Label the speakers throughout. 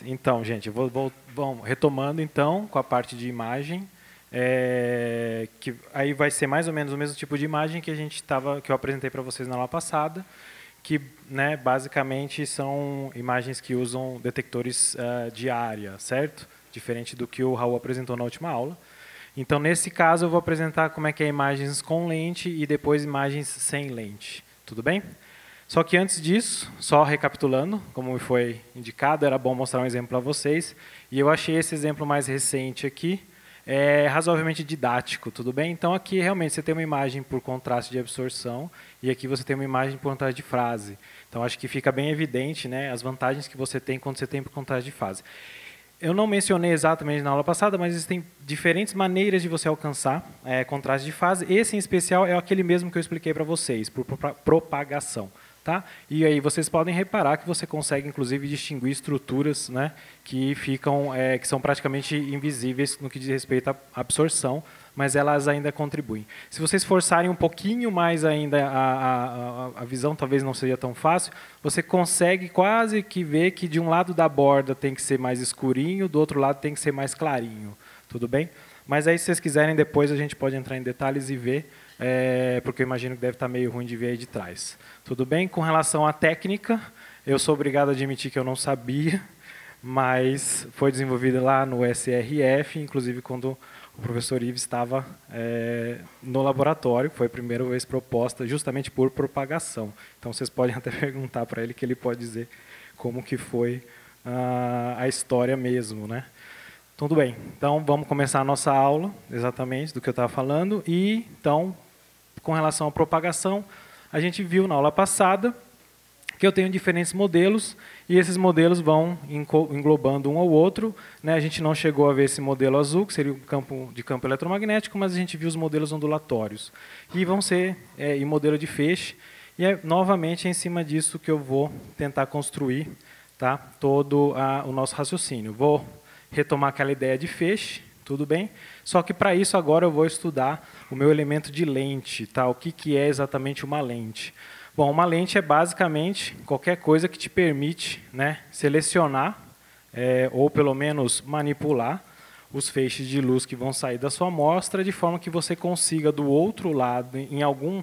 Speaker 1: Então, gente, vamos retomando então com a parte de imagem, que aí vai ser mais ou menos o mesmo tipo de imagem que que eu apresentei para vocês na aula passada, que, né, basicamente são imagens que usam detectores de área, certo? Diferente do que o Raul apresentou na última aula. Então, nesse caso, eu vou apresentar como é que é imagens com lente e depois imagens sem lente. Tudo bem? Só que antes disso, só recapitulando, como foi indicado, era bom mostrar um exemplo para vocês. E eu achei esse exemplo mais recente aqui, razoavelmente didático, tudo bem? Então aqui realmente você tem uma imagem por contraste de absorção e aqui você tem uma imagem por contraste de fase. Então acho que fica bem evidente, né, as vantagens que você tem quando você tem por contraste de fase. Eu não mencionei exatamente na aula passada, mas existem diferentes maneiras de você alcançar contraste de fase. Esse, em especial, é aquele mesmo que eu expliquei para vocês, por propagação. Tá? E aí vocês podem reparar que você consegue, inclusive, distinguir estruturas, né, que são praticamente invisíveis no que diz respeito à absorção, mas elas ainda contribuem. Se vocês forçarem um pouquinho mais ainda a visão, talvez não seja tão fácil, você consegue quase que ver que de um lado da borda tem que ser mais escurinho, do outro lado tem que ser mais clarinho. Tudo bem? Mas aí, se vocês quiserem, depois a gente pode entrar em detalhes e ver, porque eu imagino que deve estar meio ruim de ver aí de trás. Tudo bem? Com relação à técnica, eu sou obrigado a admitir que eu não sabia, mas foi desenvolvida lá no SRF, inclusive quando o professor Ives estava no laboratório, foi a primeira vez proposta justamente por propagação. Então, vocês podem até perguntar para ele, que ele pode dizer como que foi a história mesmo, né? Tudo bem, então vamos começar a nossa aula, exatamente do que eu estava falando. E, então, com relação à propagação, a gente viu na aula passada que eu tenho diferentes modelos, e esses modelos vão englobando um ao outro. Né? A gente não chegou a ver esse modelo azul, que seria o campo eletromagnético, mas a gente viu os modelos ondulatórios. E vão ser em modelo de feixe, e novamente é em cima disso que eu vou tentar construir, tá, todo o nosso raciocínio. Vou retomar aquela ideia de feixe, tudo bem? Só que para isso agora eu vou estudar o meu elemento de lente, tá? O que é exatamente uma lente? Bom, uma lente é basicamente qualquer coisa que te permite, né, selecionar ou pelo menos manipular os feixes de luz que vão sair da sua amostra de forma que você consiga do outro lado, em algum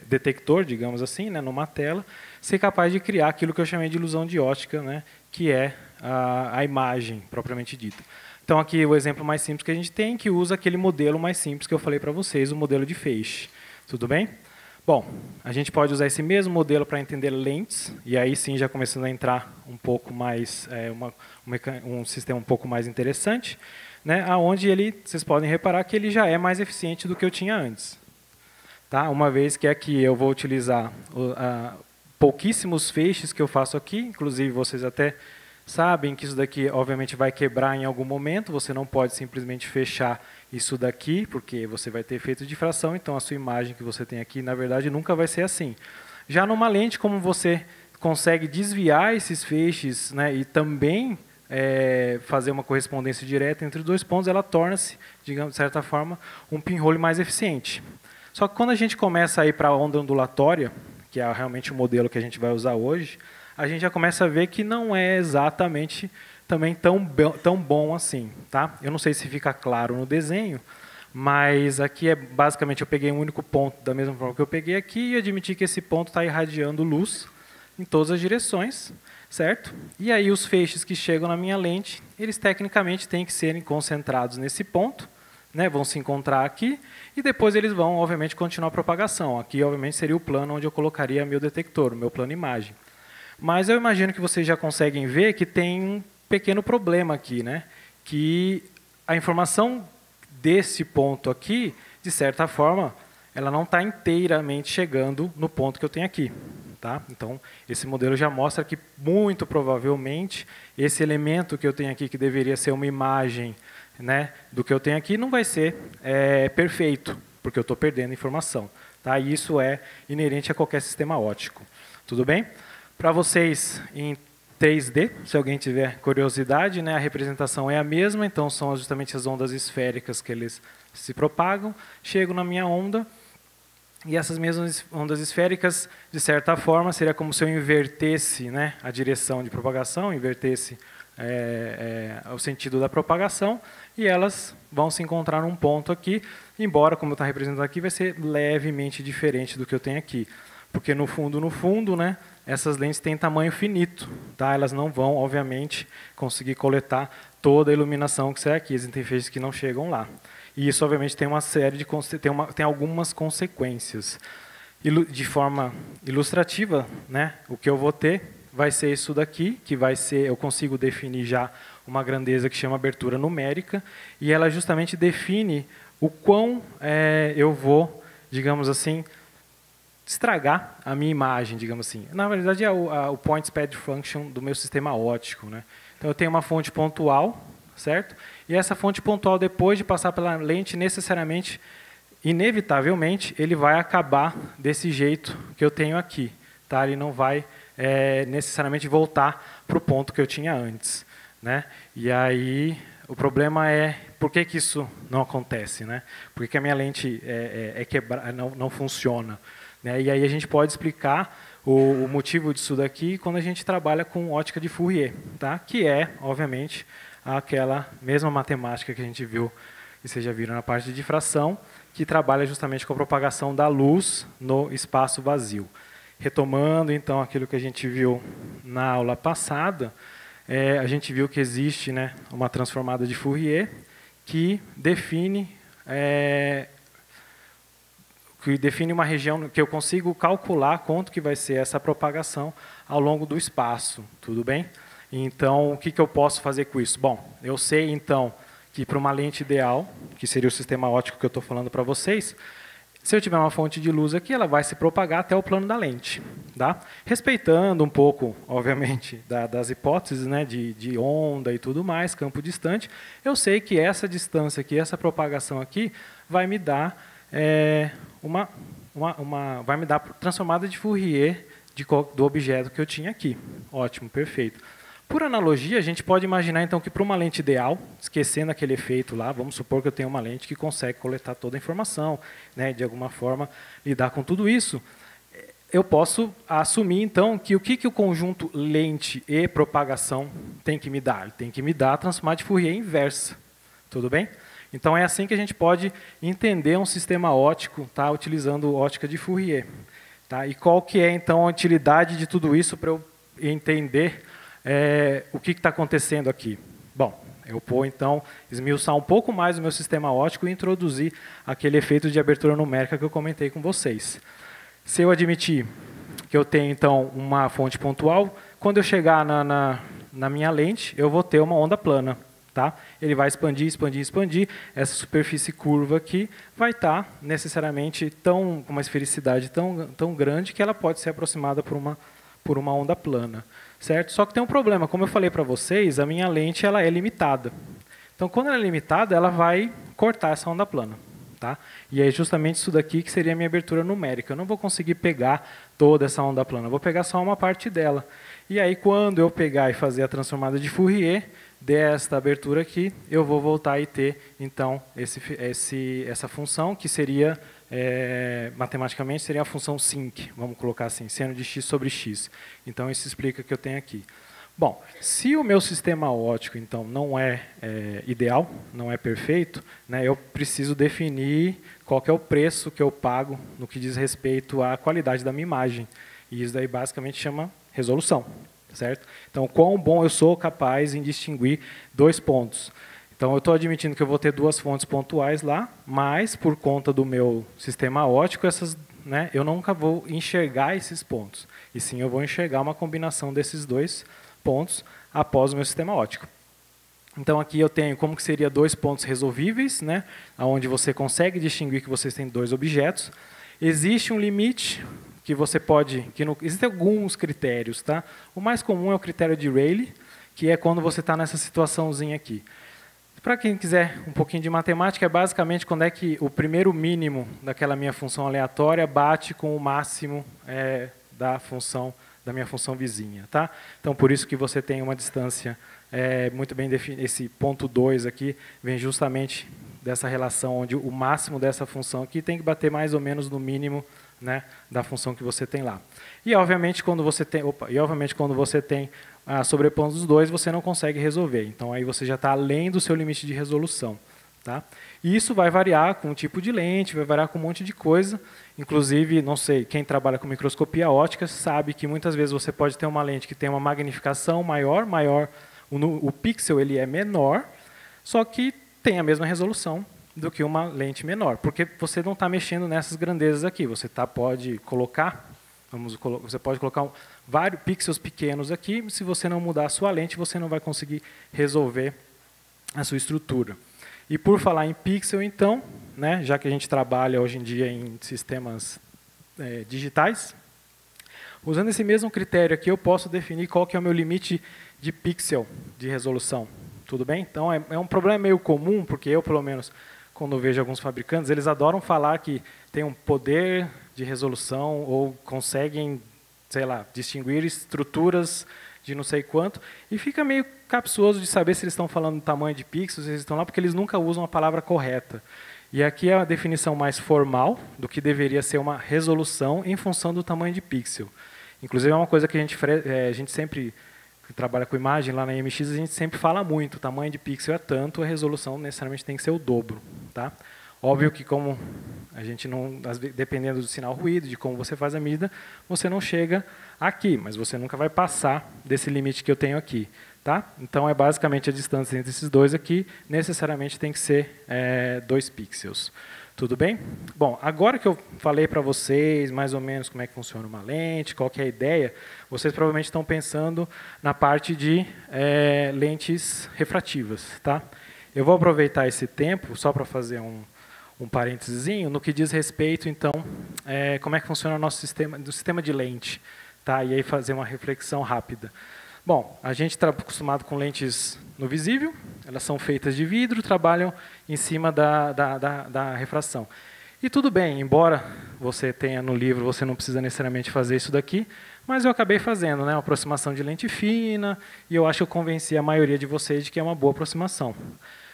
Speaker 1: detector, digamos assim, né, numa tela, ser capaz de criar aquilo que eu chamei de ilusão de ótica, né, que é a imagem propriamente dita. Então, aqui o exemplo mais simples que a gente tem, que usa aquele modelo mais simples que eu falei para vocês, o modelo de feixe. Tudo bem? Bom, a gente pode usar esse mesmo modelo para entender lentes, e aí sim já começando a entrar um pouco mais, um sistema um pouco mais interessante, né, onde vocês podem reparar que ele já é mais eficiente do que eu tinha antes. Tá? Uma vez que aqui eu vou utilizar pouquíssimos feixes que eu faço aqui, inclusive vocês até sabem que isso daqui, obviamente, vai quebrar em algum momento, você não pode simplesmente fechar isso daqui, porque você vai ter efeito de difração, então a sua imagem que você tem aqui, na verdade, nunca vai ser assim. Já numa lente, como você consegue desviar esses feixes, né, e também fazer uma correspondência direta entre os dois pontos, ela torna-se, digamos, de certa forma, um pinhole mais eficiente. Só que quando a gente começa a ir para a onda ondulatória, que é realmente o modelo que a gente vai usar hoje, a gente já começa a ver que não é exatamente também tão bom assim. Tá? Eu não sei se fica claro no desenho, mas aqui basicamente eu peguei um único ponto da mesma forma que eu peguei aqui e admiti que esse ponto está irradiando luz em todas as direções, certo? E aí os feixes que chegam na minha lente, eles tecnicamente têm que serem concentrados nesse ponto, né, vão se encontrar aqui, e depois eles vão, obviamente, continuar a propagação. Aqui, obviamente, seria o plano onde eu colocaria meu detector, o meu plano imagem. Mas eu imagino que vocês já conseguem ver que tem um pequeno problema aqui, né? Que a informação desse ponto aqui, de certa forma, ela não está inteiramente chegando no ponto que eu tenho aqui. Tá? Então, esse modelo já mostra que, muito provavelmente, esse elemento que eu tenho aqui, que deveria ser uma imagem, né, do que eu tenho aqui, não vai ser perfeito, porque eu estou perdendo informação. Tá? E isso é inerente a qualquer sistema óptico. Tudo bem? Para vocês, em 3D, se alguém tiver curiosidade, né, a representação é a mesma, então são justamente as ondas esféricas que eles se propagam. Chego na minha onda, E essas mesmas ondas esféricas, de certa forma, seria como se eu invertesse, né, a direção de propagação, invertesse o sentido da propagação, e elas vão se encontrar num ponto aqui, embora, como está representado aqui, vai ser levemente diferente do que eu tenho aqui. Porque no fundo, né, essas lentes têm tamanho finito, tá? Elas não vão, obviamente, conseguir coletar toda a iluminação que sai aqui, existem feixes que não chegam lá. E isso, obviamente, tem uma série de tem algumas consequências. De forma ilustrativa, né, o que eu vou ter vai ser isso daqui, que vai ser, eu consigo definir já uma grandeza que chama abertura numérica, e ela justamente define o quão eu vou, digamos assim, estragar a minha imagem, digamos assim. Na verdade, é o point spread function do meu sistema óptico, né? Então, eu tenho uma fonte pontual, certo? E essa fonte pontual, depois de passar pela lente, necessariamente, inevitavelmente, ele vai acabar desse jeito que eu tenho aqui. Tá? Ele não vai necessariamente voltar para o ponto que eu tinha antes, né? E aí, o problema é, por que isso não acontece, né? Por que a minha lente não funciona? Né? E aí a gente pode explicar o motivo disso daqui quando a gente trabalha com ótica de Fourier, tá? Que é, obviamente, aquela mesma matemática que a gente viu, que vocês já viram na parte de difração, que trabalha justamente com a propagação da luz no espaço vazio. Retomando, então, aquilo que a gente viu na aula passada, a gente viu que existe, né, uma transformada de Fourier que define uma região que eu consigo calcular quanto que vai ser essa propagação ao longo do espaço, tudo bem? Então, o que eu posso fazer com isso? Bom, eu sei, então, que para uma lente ideal, que seria o sistema óptico que eu estou falando para vocês, se eu tiver uma fonte de luz aqui, ela vai se propagar até o plano da lente. Tá? Respeitando um pouco, obviamente, das hipóteses, né, de onda e tudo mais, campo distante, eu sei que essa distância aqui, essa propagação aqui, vai me dar vai me dar transformada de Fourier do objeto que eu tinha aqui. Ótimo, perfeito. Por analogia, a gente pode imaginar então que para uma lente ideal, esquecendo aquele efeito lá, vamos supor que eu tenho uma lente que consegue coletar toda a informação, né, de alguma forma lidar com tudo isso, eu posso assumir então que o que o conjunto lente e propagação tem que me dar? Ele tem que me dar a transformada de Fourier inversa. Tudo bem? Então é assim que a gente pode entender um sistema óptico, tá, utilizando ótica de Fourier. Tá? E qual que é então a utilidade de tudo isso para eu entender o que está acontecendo aqui? Bom, eu vou então esmiuçar um pouco mais o meu sistema óptico e introduzir aquele efeito de abertura numérica que eu comentei com vocês. Se eu admitir que eu tenho então uma fonte pontual, quando eu chegar na minha lente, eu vou ter uma onda plana. Tá? Ele vai expandir, expandir, expandir. Essa superfície curva aqui vai estar necessariamente com uma esfericidade tão grande que ela pode ser aproximada por uma onda plana. Certo? Só que tem um problema, como eu falei para vocês, a minha lente ela é limitada. Então, quando ela é limitada, ela vai cortar essa onda plana. Tá? E é justamente isso daqui que seria a minha abertura numérica. Eu não vou conseguir pegar toda essa onda plana, eu vou pegar só uma parte dela. E aí, quando eu pegar e fazer a transformada de Fourier, desta abertura aqui, eu vou voltar e ter, então, essa função, que seria, matematicamente, seria a função sinc, vamos colocar assim, seno de x sobre x. Então, isso explica o que eu tenho aqui. Bom, se o meu sistema óptico, então, não é ideal, não é perfeito, né, eu preciso definir qual que é o preço que eu pago no que diz respeito à qualidade da minha imagem. E isso daí, basicamente, chama resolução. Certo? Então, quão bom eu sou capaz em distinguir dois pontos. Então, eu estou admitindo que eu vou ter duas fontes pontuais lá, mas, por conta do meu sistema óptico, né, eu nunca vou enxergar esses pontos. E sim, eu vou enxergar uma combinação desses dois pontos após o meu sistema óptico. Então, aqui eu tenho como que seria dois pontos resolvíveis, né, onde você consegue distinguir que vocês têm dois objetos. Existe um limite que você pode... existem alguns critérios. Tá? O mais comum é o critério de Rayleigh, que é quando você está nessa situaçãozinha aqui. Para quem quiser um pouquinho de matemática, é basicamente quando é que o primeiro mínimo daquela minha função aleatória bate com o máximo da minha função vizinha. Tá? Então, por isso que você tem uma distância muito bem definida. Esse ponto 2 aqui vem justamente dessa relação, onde o máximo dessa função aqui tem que bater mais ou menos no mínimo, né, da função que você tem lá. E, obviamente, quando você tem sobrepondo os dois, você não consegue resolver. Então, aí você já está além do seu limite de resolução. Tá? E isso vai variar com o tipo de lente, vai variar com um monte de coisa. Inclusive, não sei, quem trabalha com microscopia óptica sabe que muitas vezes você pode ter uma lente que tem uma magnificação maior, o pixel ele é menor, só que tem a mesma resolução do que uma lente menor, porque você não está mexendo nessas grandezas aqui. Você pode colocar, você pode colocar vários pixels pequenos aqui. Se você não mudar a sua lente, você não vai conseguir resolver a sua estrutura. E por falar em pixel, então, né, já que a gente trabalha hoje em dia em sistemas digitais, usando esse mesmo critério aqui, eu posso definir qual que é o meu limite de pixel de resolução. Tudo bem? Então, é um problema meio comum, porque eu, pelo menos, quando vejo alguns fabricantes, eles adoram falar que tem um poder de resolução ou conseguem, sei lá, distinguir estruturas de não sei quanto, e fica meio capcioso de saber se eles estão falando do tamanho de pixels, se eles estão lá, porque eles nunca usam a palavra correta. E aqui é a definição mais formal do que deveria ser uma resolução em função do tamanho de pixel. Inclusive, é uma coisa que a gente sempre que trabalha com imagem lá na MX, a gente sempre fala muito, o tamanho de pixel é tanto, a resolução necessariamente tem que ser o dobro. Tá? Óbvio que como a gente não, dependendo do sinal ruído, de como você faz a medida, você não chega aqui, mas você nunca vai passar desse limite que eu tenho aqui. Tá? Então, é basicamente a distância entre esses dois aqui, necessariamente tem que ser 2 pixels. Tudo bem? Bom, agora que eu falei para vocês mais ou menos como é que funciona uma lente, qual que é a ideia, vocês provavelmente estão pensando na parte de lentes refrativas. Tá? Eu vou aproveitar esse tempo só para fazer um parênteses no que diz respeito, então, como é que funciona o nosso sistema de lente. Tá? E aí fazer uma reflexão rápida. Bom, a gente está acostumado com lentes no visível, elas são feitas de vidro, trabalham em cima da refração. E tudo bem, embora você tenha no livro, você não precisa necessariamente fazer isso daqui, mas eu acabei fazendo, né, uma aproximação de lente fina, e eu acho que eu convenci a maioria de vocês de que é uma boa aproximação.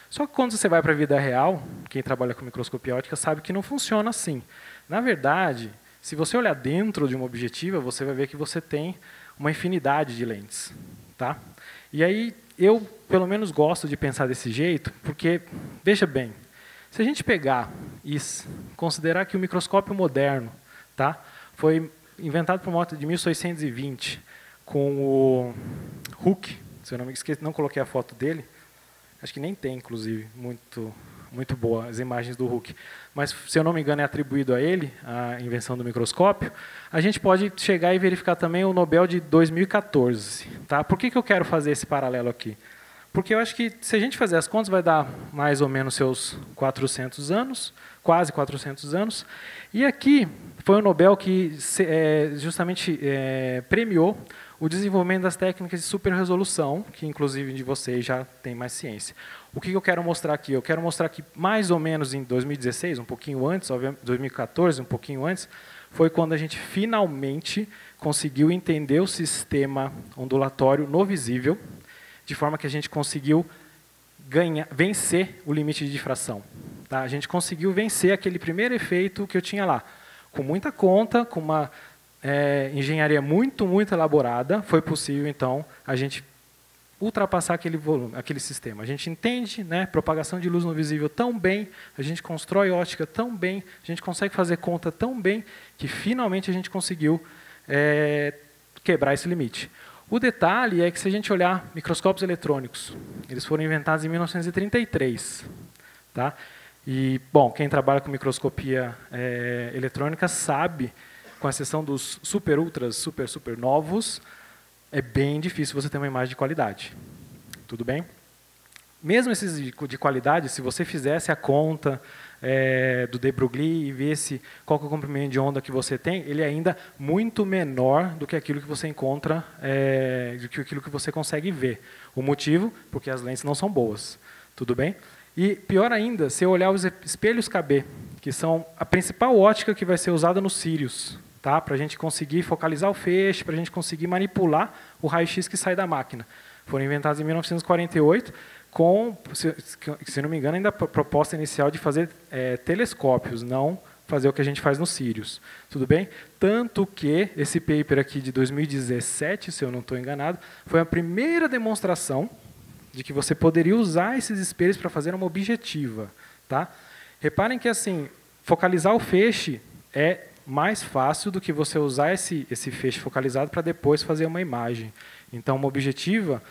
Speaker 1: Só que quando você vai para a vida real, quem trabalha com microscopia óptica sabe que não funciona assim. Na verdade, se você olhar dentro de uma objetiva, você vai ver que você tem uma infinidade de lentes. Tá? E aí, eu, pelo menos, gosto de pensar desse jeito, porque, veja bem, se a gente pegar e considerar que o microscópio moderno, tá, foi inventado por volta de 1620, com o Hooke, se eu não me esqueço, não coloquei a foto dele, acho que nem tem, inclusive, muito boa as imagens do Hooke, mas, se eu não me engano, é atribuído a ele, a invenção do microscópio, a gente pode chegar e verificar também o Nobel de 2014. Tá? Por que eu quero fazer esse paralelo aqui? Porque eu acho que, se a gente fazer as contas, vai dar mais ou menos seus 400 anos, quase 400 anos, e aqui foi o Nobel que justamente premiou o desenvolvimento das técnicas de superresolução, que inclusive de vocês já tem mais ciência. O que eu quero mostrar aqui? Eu quero mostrar que mais ou menos em 2016, um pouquinho antes, 2014, um pouquinho antes, foi quando a gente finalmente conseguiu entender o sistema ondulatório no visível, de forma que a gente conseguiu vencer o limite de difração. Tá? A gente conseguiu vencer aquele primeiro efeito que eu tinha lá. Com muita conta, com uma engenharia muito elaborada, foi possível, então, a gente ultrapassar aquele volume, aquele sistema. A gente entende, né, propagação de luz no visível tão bem, a gente constrói ótica tão bem, a gente consegue fazer conta tão bem, que finalmente a gente conseguiu quebrar esse limite. O detalhe é que, se a gente olhar microscópios eletrônicos, eles foram inventados em 1933. Tá? E, bom, quem trabalha com microscopia eletrônica sabe, com exceção dos super, ultras, super novos, é bem difícil você ter uma imagem de qualidade. Tudo bem? Mesmo esses de qualidade, se você fizesse a conta do de Broglie e visse qual que é o comprimento de onda que você tem, ele é ainda muito menor do que aquilo que você encontra, do que aquilo que você consegue ver. O motivo? Porque as lentes não são boas. Tudo bem? E, pior ainda, se eu olhar os espelhos KB, que são a principal ótica que vai ser usada nos Sirius, tá? Para a gente conseguir focalizar o feixe, para a gente conseguir manipular o raio-x que sai da máquina. Foram inventados em 1948, se não me engano, ainda a proposta inicial de fazer telescópios, não fazer o que a gente faz no Sirius. Tudo bem? Tanto que esse paper aqui de 2017, se eu não estou enganado, foi a primeira demonstração de que você poderia usar esses espelhos para fazer uma objetiva. Tá? Reparem que assim, focalizar o feixe é mais fácil do que você usar esse feixe focalizado para depois fazer uma imagem. Então, uma objetiva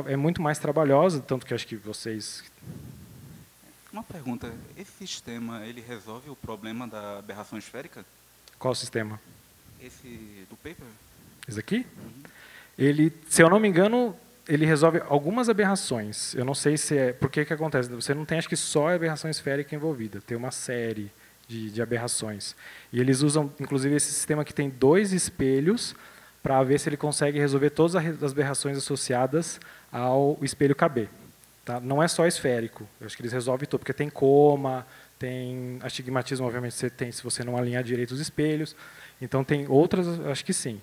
Speaker 1: é muito mais trabalhosa, tanto que acho que vocês...
Speaker 2: Uma pergunta, esse sistema ele resolve o problema da aberração esférica?
Speaker 1: Qual sistema?
Speaker 2: Esse do paper?
Speaker 1: Esse aqui? Ele, se eu não me engano, ele resolve algumas aberrações. Eu não sei se é... Por que acontece? Você não tem, acho que, só a aberração esférica envolvida. Tem uma série de aberrações. E eles usam, inclusive, esse sistema que tem 2 espelhos para ver se ele consegue resolver todas as aberrações associadas ao espelho KB. Tá? Não é só esférico. Eu acho que eles resolvem tudo, porque tem coma, tem astigmatismo, obviamente, você tem se você não alinhar direito os espelhos. Então, tem outras, acho que sim.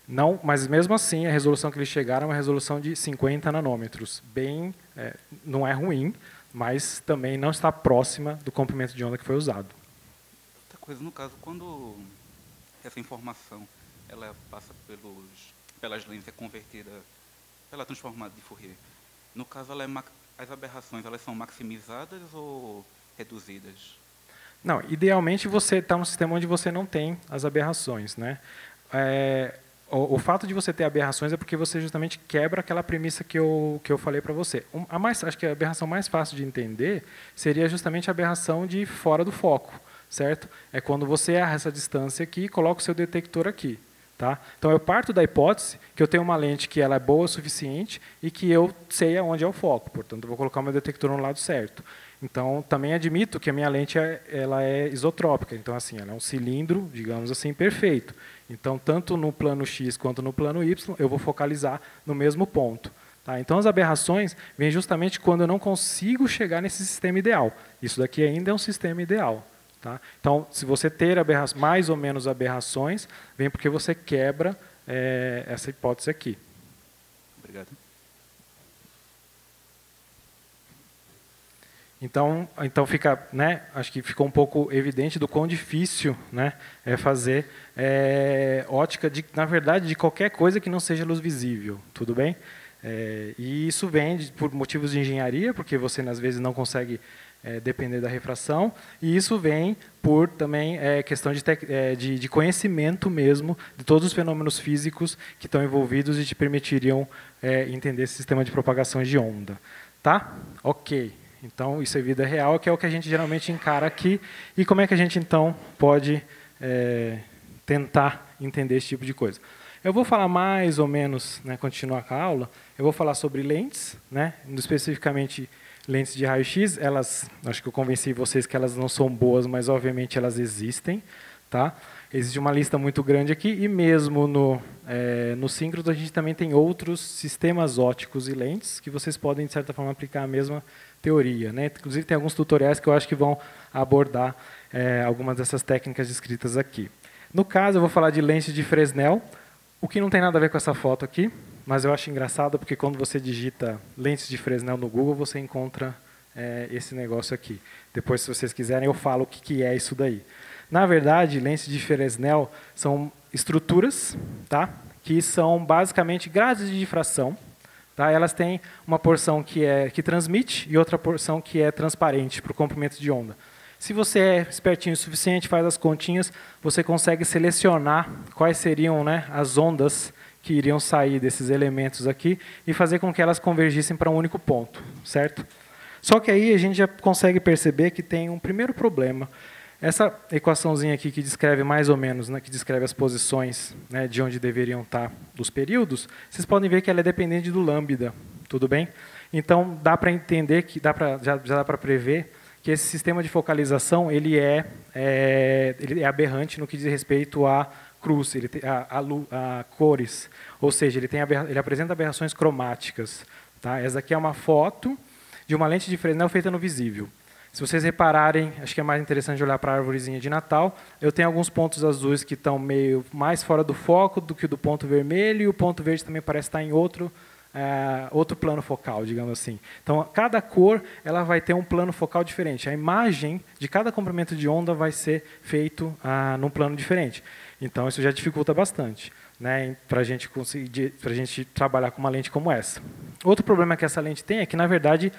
Speaker 1: Não, mas, mesmo assim, a resolução que eles chegaram é uma resolução de 50 nanômetros. Bem, não é ruim, mas também não está próxima do comprimento de onda que foi usado.
Speaker 2: Outra coisa, no caso, quando essa informação ela passa pelas lentes, é convertida pela transformada de Fourier, no caso, as aberrações elas são maximizadas ou reduzidas?
Speaker 1: Não, idealmente você está num sistema onde você não tem as aberrações, né? O fato de você ter aberrações é porque você justamente quebra aquela premissa que eu falei para você. Acho que a aberração mais fácil de entender seria justamente a aberração de fora do foco, certo? É quando você erra essa distância aqui e coloca o seu detector aqui. Tá? Então, eu parto da hipótese que eu tenho uma lente que ela é boa o suficiente e que eu sei aonde é o foco. Portanto, eu vou colocar o meu detector no lado certo. Então, também admito que a minha lente ela é isotrópica. Então, assim, ela é um cilindro, digamos assim, perfeito. Então, tanto no plano X quanto no plano Y, eu vou focalizar no mesmo ponto. Tá? Então, as aberrações vêm justamente quando eu não consigo chegar nesse sistema ideal. Isso daqui ainda é um sistema ideal. Tá? Então, se você ter mais ou menos aberrações, vem porque você quebra essa hipótese aqui.
Speaker 2: Obrigado.
Speaker 1: Então fica, né, acho que ficou um pouco evidente do quão difícil, né, é fazer ótica, na verdade, de qualquer coisa que não seja luz visível. Tudo bem? E isso vem por motivos de engenharia, porque você, às vezes, não consegue depender da refração, e isso vem por também questão de conhecimento mesmo de todos os fenômenos físicos que estão envolvidos e te permitiriam entender esse sistema de propagação de onda. Tá? Ok. Então, isso é vida real, que é o que a gente geralmente encara aqui. E como é que a gente, então, pode tentar entender esse tipo de coisa? Eu vou falar mais ou menos, né, continuar com a aula, eu vou falar sobre lentes, né, especificamente lentes de raio-x. Elas, acho que eu convenci vocês que elas não são boas, mas obviamente elas existem. Tá? Existe uma lista muito grande aqui, e mesmo no síncrono a gente também tem outros sistemas ópticos e lentes que vocês podem, de certa forma, aplicar a mesma teoria. Né? Inclusive, tem alguns tutoriais que eu acho que vão abordar algumas dessas técnicas descritas aqui. No caso, eu vou falar de lente de Fresnel, o que não tem nada a ver com essa foto aqui, mas eu acho engraçado porque quando você digita lentes de Fresnel no Google, você encontra esse negócio aqui. Depois, se vocês quiserem, eu falo o que é isso daí. Na verdade, lentes de Fresnel são estruturas, tá, que são basicamente grades de difração. Tá? Elas têm uma porção que transmite e outra porção que é transparente para o comprimento de onda. Se você é espertinho o suficiente, faz as continhas, você consegue selecionar quais seriam, né, as ondas que iriam sair desses elementos aqui e fazer com que elas convergissem para um único ponto, certo? Só que aí a gente já consegue perceber que tem um primeiro problema. Essa equaçãozinha aqui que descreve mais ou menos, né, que descreve as posições, né, de onde deveriam estar os períodos, vocês podem ver que ela é dependente do lambda, tudo bem? Então, dá para entender, que já dá para prever que esse sistema de focalização ele é aberrante no que diz respeito a cruz, a cores, ou seja, ele apresenta aberrações cromáticas. Tá? Essa aqui é uma foto de uma lente de Fresnel feita no visível. Se vocês repararem, acho que é mais interessante olhar para a árvorezinha de Natal, eu tenho alguns pontos azuis que estão meio mais fora do foco do que do ponto vermelho, e o ponto verde também parece estar em outro outro plano focal, digamos assim. Então, cada cor ela vai ter um plano focal diferente. A imagem de cada comprimento de onda vai ser feito num plano diferente. Então, isso já dificulta bastante, né, para a gente trabalhar com uma lente como essa. Outro problema que essa lente tem é que, na verdade,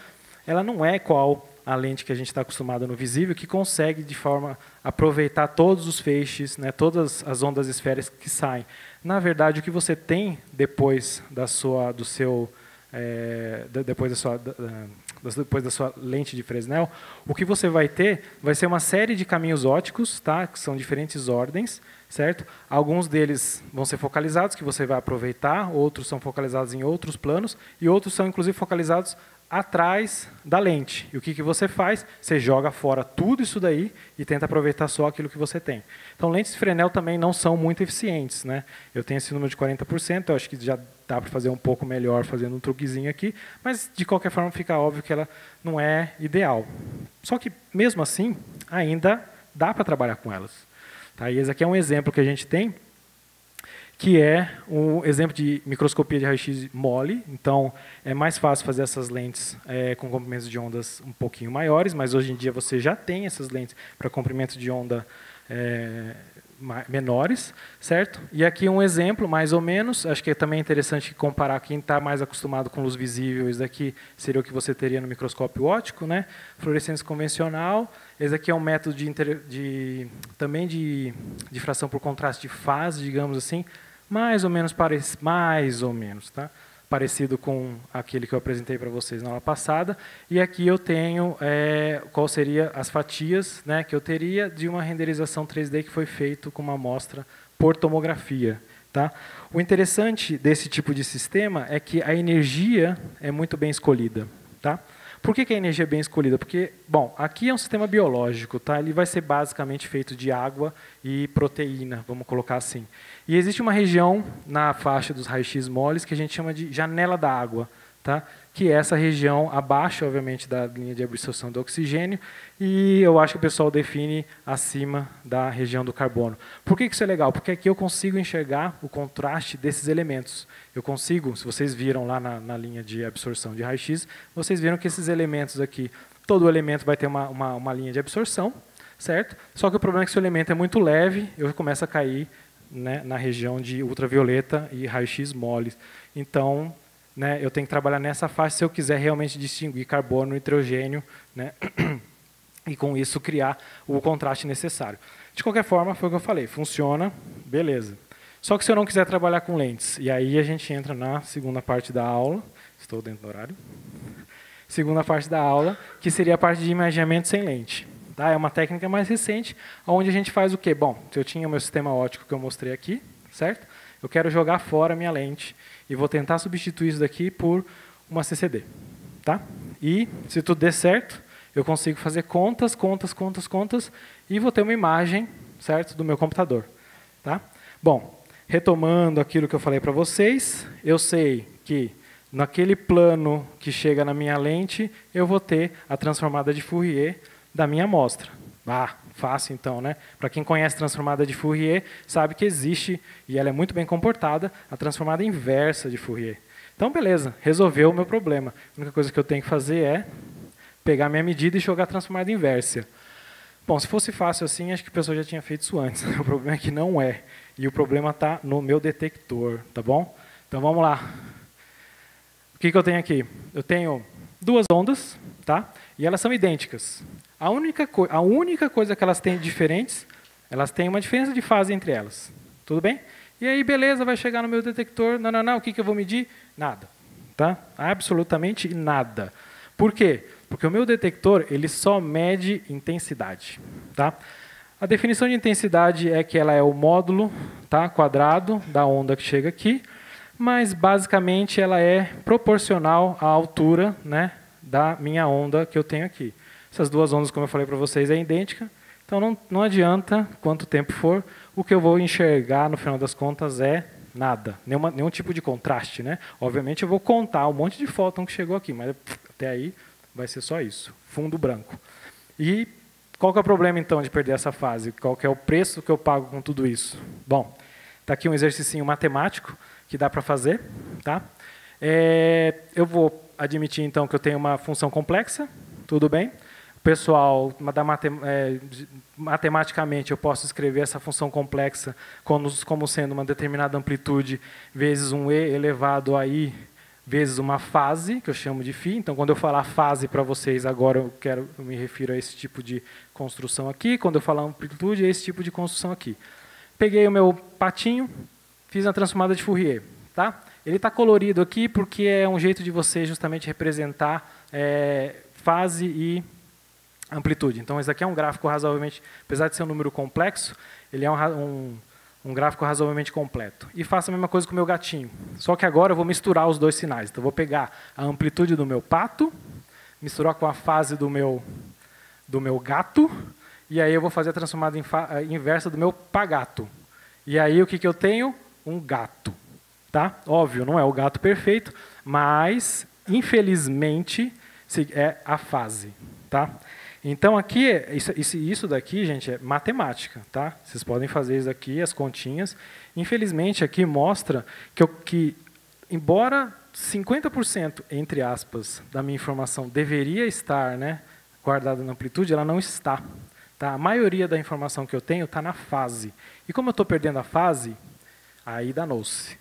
Speaker 1: ela não é qual a lente que a gente está acostumado no visível, que consegue, de forma, aproveitar todos os feixes, né, todas as ondas esféricas que saem. Na verdade, o que você tem depois da sua lente de Fresnel, o que você vai ter vai ser uma série de caminhos ópticos, tá, que são diferentes ordens, certo? Alguns deles vão ser focalizados, que você vai aproveitar, outros são focalizados em outros planos, e outros são, inclusive, focalizados atrás da lente. E o que você faz? Você joga fora tudo isso daí e tenta aproveitar só aquilo que você tem. Então, lentes de Fresnel também não são muito eficientes, né? Eu tenho esse número de 40%, eu acho que já dá para fazer um pouco melhor fazendo um truquezinho aqui, mas, de qualquer forma, fica óbvio que ela não é ideal. Só que, mesmo assim, ainda dá para trabalhar com elas. Tá? E esse aqui é um exemplo que a gente tem, que é um exemplo de microscopia de raio-x mole. Então, é mais fácil fazer essas lentes com comprimentos de ondas um pouquinho maiores, mas hoje em dia você já tem essas lentes para comprimentos de onda menores, certo? E aqui um exemplo, mais ou menos, acho que é também interessante comparar quem está mais acostumado com luz visível. Esse daqui seria o que você teria no microscópio óptico, né? Fluorescência convencional. Esse aqui é um método também de difração por contraste de fase, digamos assim, mais ou menos, tá? Parecido com aquele que eu apresentei para vocês na aula passada. E aqui eu tenho qual seria as fatias, né, que eu teria de uma renderização 3D que foi feito com uma amostra por tomografia. Tá? O interessante desse tipo de sistema é que a energia é muito bem escolhida. Tá? Por que a energia é bem escolhida? Porque, bom, aqui é um sistema biológico, tá? Ele vai ser basicamente feito de água e proteína, vamos colocar assim. E existe uma região na faixa dos raios-x moles que a gente chama de janela da água, tá? Que é essa região abaixo, obviamente, da linha de absorção do oxigênio, e eu acho que o pessoal define acima da região do carbono. Por que isso é legal? Porque aqui eu consigo enxergar o contraste desses elementos. Eu consigo, se vocês viram lá na linha de absorção de raio-x, vocês viram que esses elementos aqui, todo elemento vai ter uma linha de absorção, certo? Só que o problema é que se o elemento é muito leve, eu começo a cair, né, na região de ultravioleta e raio-x moles. Então, né, eu tenho que trabalhar nessa faixa se eu quiser realmente distinguir carbono e nitrogênio, né, e com isso criar o contraste necessário. De qualquer forma, foi o que eu falei, funciona, beleza. Só que se eu não quiser trabalhar com lentes, e aí a gente entra na segunda parte da aula, estou dentro do horário, segunda parte da aula, que seria a parte de imaginamento sem lente. Tá? É uma técnica mais recente, onde a gente faz o quê? Bom, eu tinha o meu sistema óptico que eu mostrei aqui, certo? Eu quero jogar fora a minha lente e vou tentar substituir isso daqui por uma CCD. Tá? E, se tudo der certo, eu consigo fazer contas, e vou ter uma imagem, certo, do meu computador. Tá? Bom, retomando aquilo que eu falei para vocês, eu sei que naquele plano que chega na minha lente, eu vou ter a transformada de Fourier da minha amostra. Fácil então, né? Para quem conhece transformada de Fourier, sabe que existe, e ela é muito bem comportada, a transformada inversa de Fourier. Então, beleza, resolveu o meu problema. A única coisa que eu tenho que fazer é pegar minha medida e jogar a transformada inversa. Bom, se fosse fácil assim, acho que a pessoa já tinha feito isso antes. O problema é que não é. E o problema está no meu detector, tá bom? Então, vamos lá. O que eu tenho aqui? Eu tenho duas ondas, tá? E elas são idênticas. A única coisa que elas têm diferentes, elas têm uma diferença de fase entre elas. Tudo bem? E aí, beleza, vai chegar no meu detector. Não, o que eu vou medir? Nada. Tá? Absolutamente nada. Por quê? Porque o meu detector ele só mede intensidade. Tá? A definição de intensidade é que ela é o módulo, tá, quadrado da onda que chega aqui, mas basicamente ela é proporcional à altura, né, da minha onda que eu tenho aqui. Essas duas ondas, como eu falei para vocês, é idêntica, então não adianta quanto tempo for, o que eu vou enxergar no final das contas é nada, nenhum tipo de contraste, né? Obviamente eu vou contar um monte de fóton que chegou aqui, mas até aí vai ser só isso, fundo branco. E qual que é o problema então de perder essa fase? Qual que é o preço que eu pago com tudo isso? Bom, está aqui um exercício matemático que dá para fazer, tá? Eu vou admitir, então, que eu tenho uma função complexa, tudo bem. O pessoal, matematicamente, eu posso escrever essa função complexa como sendo uma determinada amplitude vezes um e elevado a i vezes uma fase, que eu chamo de φ. Então, quando eu falar fase para vocês, agora eu me refiro a esse tipo de construção aqui. Quando eu falar amplitude, é esse tipo de construção aqui. Peguei o meu patinho, fiz a transformada de Fourier. Tá? Ele está colorido aqui porque é um jeito de você justamente representar fase e amplitude. Então, esse aqui é um gráfico razoavelmente, apesar de ser um número complexo, ele é um gráfico razoavelmente completo. E faço a mesma coisa com o meu gatinho. Só que agora eu vou misturar os dois sinais. Então, eu vou pegar a amplitude do meu pato, misturar com a fase do meu gato, e aí eu vou fazer a transformada inversa do meu pagato. E aí o que eu tenho? Um gato. Tá? Óbvio, não é o gato perfeito, mas, infelizmente, é a fase. Tá? Então, aqui, isso daqui, gente, é matemática. Tá? Vocês podem fazer isso aqui, as continhas. Infelizmente, aqui mostra que embora 50%, entre aspas, da minha informação deveria estar, né, guardada na amplitude, ela não está. Tá? A maioria da informação que eu tenho está na fase. E como eu estou perdendo a fase, aí danou-se.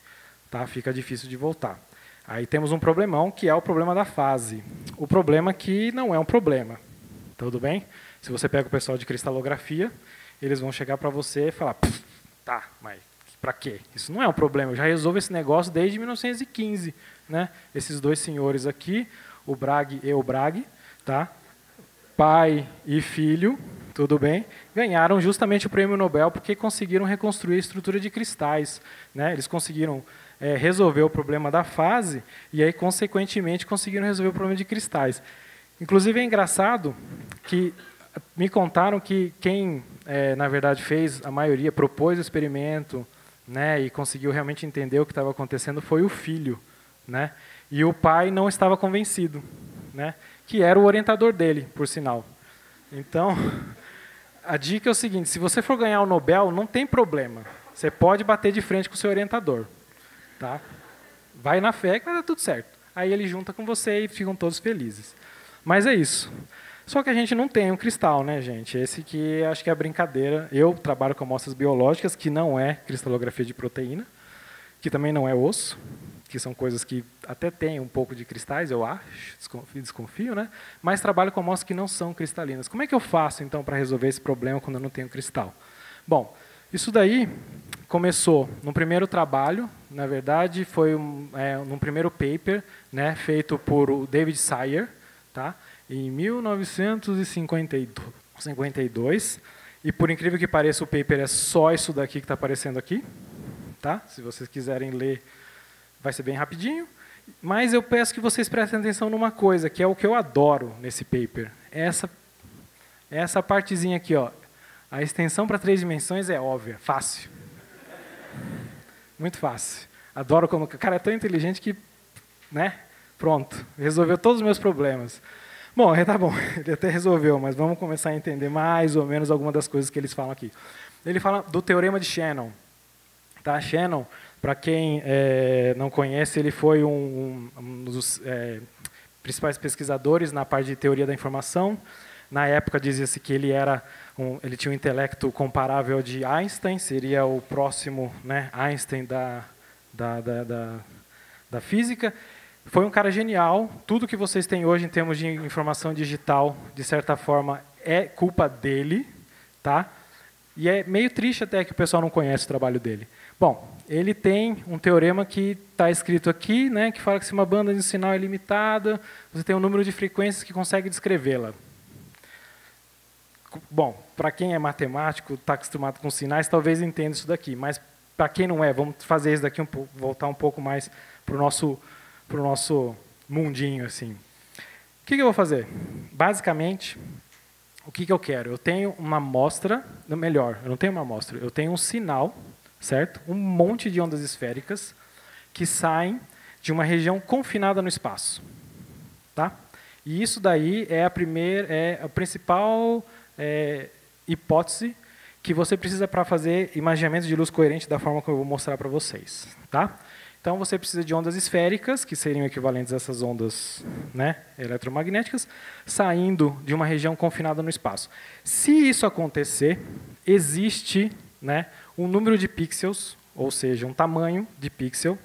Speaker 1: Tá? Fica difícil de voltar. Aí temos um problemão, que é o problema da fase. O problema que não é um problema. Tudo bem? Se você pega o pessoal de cristalografia, eles vão chegar para você e falar, tá, mas para quê? Isso não é um problema, eu já resolvo esse negócio desde 1915. Né? Esses dois senhores aqui, o Bragg e o Bragg, tá? Pai e filho, tudo bem, ganharam justamente o prêmio Nobel porque conseguiram reconstruir a estrutura de cristais. Né? Eles conseguiram resolver o problema da fase e aí, consequentemente, conseguiram resolver o problema de cristais. Inclusive, é engraçado que me contaram que quem, na verdade, fez, a maioria, propôs o experimento, né, e conseguiu realmente entender o que estava acontecendo foi o filho. Né, e o pai não estava convencido, né, que era o orientador dele, por sinal. Então, a dica é o seguinte, se você for ganhar o Nobel, não tem problema. Você pode bater de frente com o seu orientador. Tá? Vai na fé que vai dar tudo certo. Aí ele junta com você e ficam todos felizes. Mas é isso. Só que a gente não tem um cristal, né, gente? Esse que acho que é a brincadeira. Eu trabalho com amostras biológicas, que não é cristalografia de proteína, que também não é osso, que são coisas que até têm um pouco de cristais, eu acho, desconfio, né? Mas trabalho com amostras que não são cristalinas. Como é que eu faço, então, para resolver esse problema quando eu não tenho cristal? Bom, isso daí começou no primeiro trabalho, na verdade, foi num primeiro paper, né, feito por o David Sayer, tá, em 1952, e por incrível que pareça, o paper é só isso daqui que está aparecendo aqui. Tá? Se vocês quiserem ler, vai ser bem rapidinho. Mas eu peço que vocês prestem atenção numa coisa, que é o que eu adoro nesse paper. Essa partezinha aqui, ó. A extensão para 3 dimensões é óbvia, fácil. Muito fácil. Adoro como... O cara é tão inteligente que... Né? Pronto, resolveu todos os meus problemas. Bom, tá bom, ele até resolveu, mas vamos começar a entender mais ou menos algumas das coisas que eles falam aqui. Ele fala do teorema de Shannon. Tá? Shannon, para quem não conhece, ele foi um dos principais pesquisadores na parte de teoria da informação. Na época dizia-se que ele tinha um intelecto comparável ao de Einstein, seria o próximo, né, Einstein da física. Foi um cara genial. Tudo que vocês têm hoje em termos de informação digital, de certa forma, é culpa dele. Tá? E é meio triste até que o pessoal não conhece o trabalho dele. Bom, ele tem um teorema que está escrito aqui, né, que fala que se uma banda de sinal é limitada, você tem um número de frequências que consegue descrevê-la. Bom, para quem é matemático, está acostumado com sinais, talvez entenda isso daqui. Mas para quem não é, vamos fazer isso daqui voltar um pouco mais para o nosso mundinho, assim. O que eu vou fazer? Basicamente, o que eu quero? Eu tenho uma amostra, melhor, eu não tenho uma amostra, eu tenho um sinal, certo? Um monte de ondas esféricas que saem de uma região confinada no espaço. Tá? E isso daí é a principal hipótese que você precisa para fazer imaginamento de luz coerente da forma que eu vou mostrar para vocês. Tá? Então, você precisa de ondas esféricas, que seriam equivalentes a essas ondas, né, eletromagnéticas, saindo de uma região confinada no espaço. Se isso acontecer, existe, né, um número de pixels, ou seja, um tamanho de pixel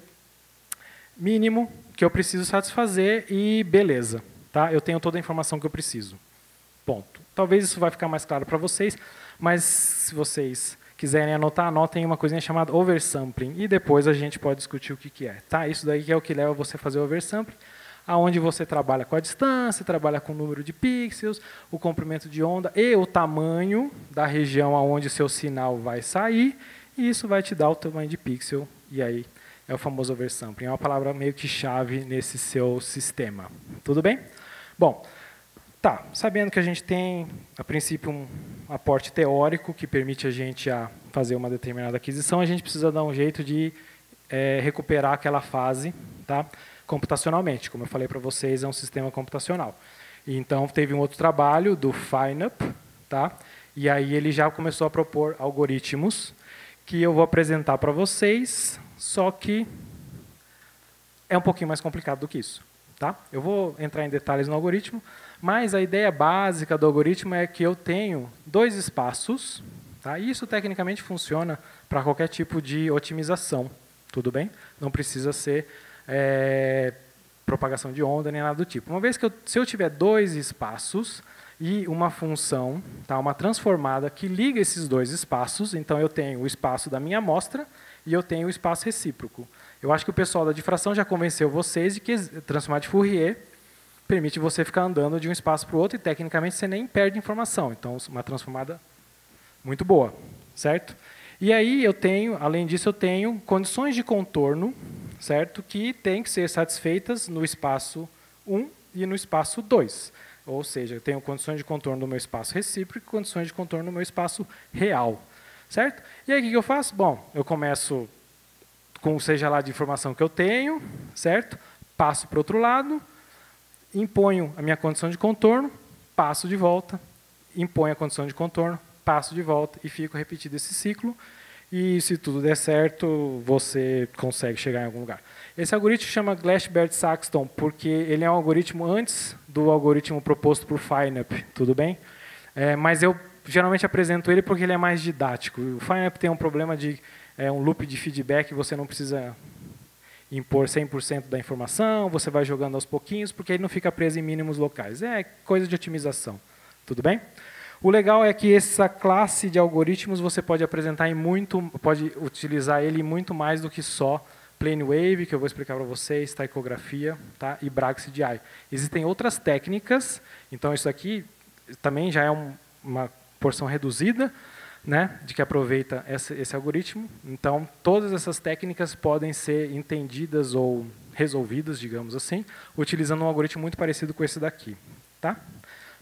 Speaker 1: mínimo que eu preciso satisfazer e beleza. Tá? Eu tenho toda a informação que eu preciso. Ponto. Talvez isso vai ficar mais claro para vocês, mas se vocês quiserem anotar, anotem uma coisinha chamada oversampling, e depois a gente pode discutir o que é. Tá? Isso daí que é o que leva você a fazer oversampling, aonde você trabalha com a distância, trabalha com o número de pixels, o comprimento de onda e o tamanho da região aonde o seu sinal vai sair, e isso vai te dar o tamanho de pixel, e aí é o famoso oversampling. É uma palavra meio que chave nesse seu sistema. Tudo bem? Bom, tá, sabendo que a gente tem, a princípio, um aporte teórico que permite a gente fazer uma determinada aquisição, a gente precisa dar um jeito de recuperar aquela fase, tá, computacionalmente. Como eu falei para vocês, é um sistema computacional. Então, teve um outro trabalho do FineUp, tá, e aí ele já começou a propor algoritmos que eu vou apresentar para vocês, só que é um pouquinho mais complicado do que isso. Tá? Eu vou entrar em detalhes no algoritmo, mas a ideia básica do algoritmo é que eu tenho dois espaços, tá? E isso tecnicamente funciona para qualquer tipo de otimização, tudo bem? Não precisa ser propagação de onda nem nada do tipo. Uma vez que se eu tiver dois espaços e uma função, tá? Uma transformada que liga esses dois espaços, então eu tenho o espaço da minha amostra e eu tenho o espaço recíproco. Eu acho que o pessoal da difração já convenceu vocês de que transformar de Fourier permite você ficar andando de um espaço para o outro e, tecnicamente, você nem perde informação. Então, uma transformada muito boa, certo? E aí, além disso, eu tenho condições de contorno, certo? Que têm que ser satisfeitas no espaço 1 e no espaço 2. Ou seja, eu tenho condições de contorno no meu espaço recíproco e condições de contorno no meu espaço real, certo? E aí, o que eu faço? Bom, eu começo com seja lá de informação que eu tenho, certo? Passo para o outro lado, imponho a minha condição de contorno, passo de volta, imponho a condição de contorno, passo de volta e fico repetindo esse ciclo. E se tudo der certo, você consegue chegar em algum lugar. Esse algoritmo chama Glash-Bert-Saxton, porque ele é um algoritmo antes do algoritmo proposto por FineUp, tudo bem? Mas eu geralmente apresento ele porque ele é mais didático. O FineUp tem um problema de um loop de feedback, você não precisa impor 100% da informação, você vai jogando aos pouquinhos, porque ele não fica preso em mínimos locais. É coisa de otimização. Tudo bem? O legal é que essa classe de algoritmos você pode apresentar pode utilizar ele muito mais do que só Plane Wave, que eu vou explicar para vocês, taicografia, tá? E Bragg CDI. Existem outras técnicas, então isso aqui também já é uma porção reduzida, né, de que aproveita esse algoritmo. Então, todas essas técnicas podem ser entendidas ou resolvidas, digamos assim, utilizando um algoritmo muito parecido com esse daqui. Tá?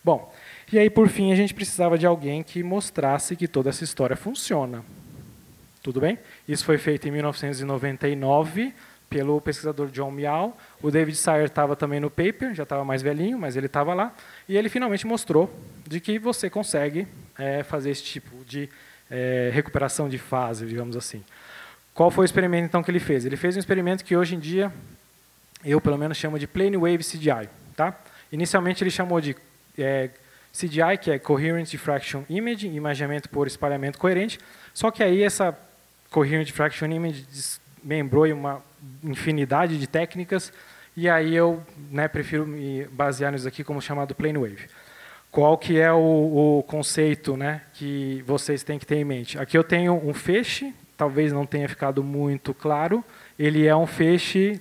Speaker 1: Bom, e aí, por fim, a gente precisava de alguém que mostrasse que toda essa história funciona. Tudo bem? Isso foi feito em 1999 pelo pesquisador John Miao. O David Sayer estava também no paper, já estava mais velhinho, mas ele estava lá. E ele finalmente mostrou de que você consegue fazer esse tipo de recuperação de fase, digamos assim. Qual foi o experimento, então, que ele fez? Ele fez um experimento que, hoje em dia, eu, pelo menos, chamo de Plane Wave CDI. Tá? Inicialmente, ele chamou de CDI, que é Coherent Diffraction Imaging, imaginamento por espalhamento coerente. Só que aí, essa Coherent Diffraction Imaging desmembrou em uma infinidade de técnicas, e aí eu prefiro me basear nisso aqui como chamado Plane Wave. Qual que é o conceito, que vocês têm que ter em mente? Aqui eu tenho um feixe, talvez não tenha ficado muito claro, ele é um feixe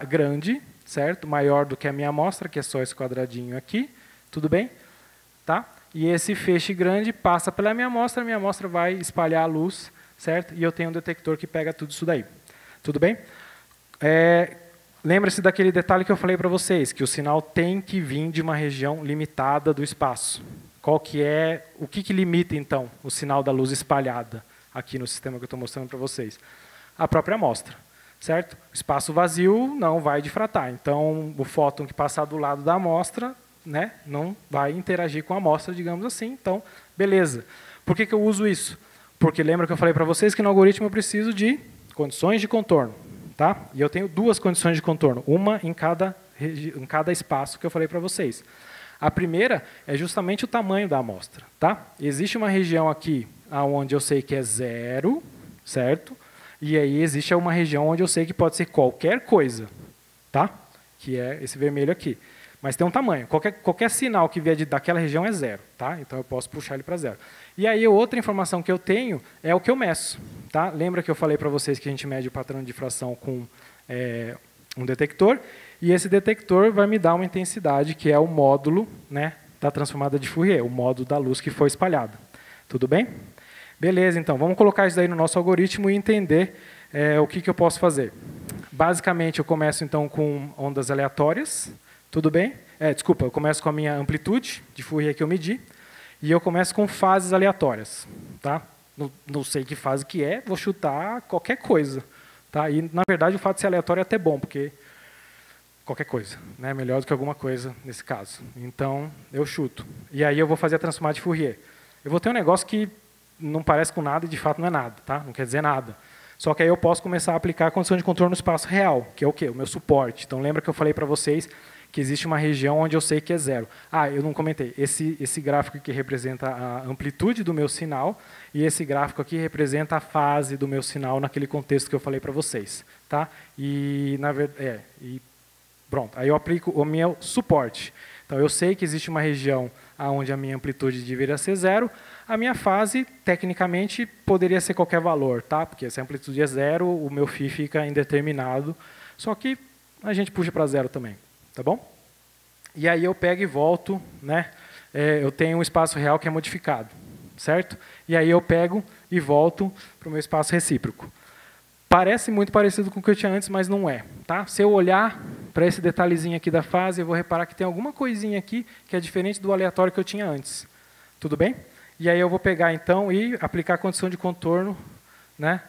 Speaker 1: grande, certo? Maior do que a minha amostra, que é só esse quadradinho aqui, tudo bem? Tá? E esse feixe grande passa pela minha amostra vai espalhar a luz, certo? E eu tenho um detector que pega tudo isso daí. Tudo bem? Lembra-se daquele detalhe que eu falei para vocês, que o sinal tem que vir de uma região limitada do espaço. O que limita, então, o sinal da luz espalhada aqui no sistema que eu estou mostrando para vocês? A própria amostra, certo? O espaço vazio não vai difratar, então o fóton que passar do lado da amostra não vai interagir com a amostra, digamos assim, então, beleza. Por que eu uso isso? Porque lembra que eu falei para vocês que no algoritmo eu preciso de condições de contorno. tá? E eu tenho duas condições de contorno, uma em cada espaço que eu falei para vocês. A primeira é justamente o tamanho da amostra, tá? Existe uma região aqui onde eu sei que é 0, certo? E aí existe uma região onde eu sei que pode ser qualquer coisa, tá? Que é esse vermelho aqui. Mas tem um tamanho. Qualquer sinal que vier daquela região é 0, tá? Então eu posso puxar ele para 0. E aí outra informação que eu tenho é o que eu meço, tá? Lembra que eu falei para vocês que a gente mede o padrão de difração com um detector? E esse detector vai me dar uma intensidade que é o módulo, né, da transformada de Fourier, o módulo da luz que foi espalhada. Tudo bem? Beleza, então vamos colocar isso aí no nosso algoritmo e entender o que eu posso fazer. Basicamente eu começo então com ondas aleatórias. Tudo bem? Desculpa, eu começo com a minha amplitude de Fourier que eu medi, e eu começo com fases aleatórias. Tá? Não sei que fase que é, vou chutar qualquer coisa. Tá? E, na verdade, o fato de ser aleatório é até bom, porque qualquer coisa, né? Melhor do que alguma coisa nesse caso. Então, eu chuto. E aí eu vou fazer a transformada de Fourier. Eu vou ter um negócio que não parece com nada e, de fato, não é nada. Tá? Não quer dizer nada. Só que aí eu posso começar a aplicar a condição de contorno no espaço real, que é o quê? O meu suporte. Então, lembra que eu falei para vocês que existe uma região onde eu sei que é 0. Eu não comentei. Esse gráfico aqui representa a amplitude do meu sinal e esse gráfico aqui representa a fase do meu sinal naquele contexto que eu falei para vocês. Tá? E, na verdade, pronto. Aí eu aplico o meu suporte. Então, eu sei que existe uma região onde a minha amplitude deveria ser 0. A minha fase, tecnicamente, poderia ser qualquer valor, tá? Porque se a amplitude é 0, o meu φ fica indeterminado. Só que a gente puxa para 0 também. Tá bom? E aí eu pego e volto, né? Eu tenho um espaço real que é modificado, certo? E aí eu pego e volto para o meu espaço recíproco. Parece muito parecido com o que eu tinha antes, mas não é. Tá? Se eu olhar para esse detalhezinho aqui da fase, eu vou reparar que tem alguma coisinha aqui que é diferente do aleatório que eu tinha antes. Tudo bem? E aí eu vou pegar então e aplicar a condição de contorno, né,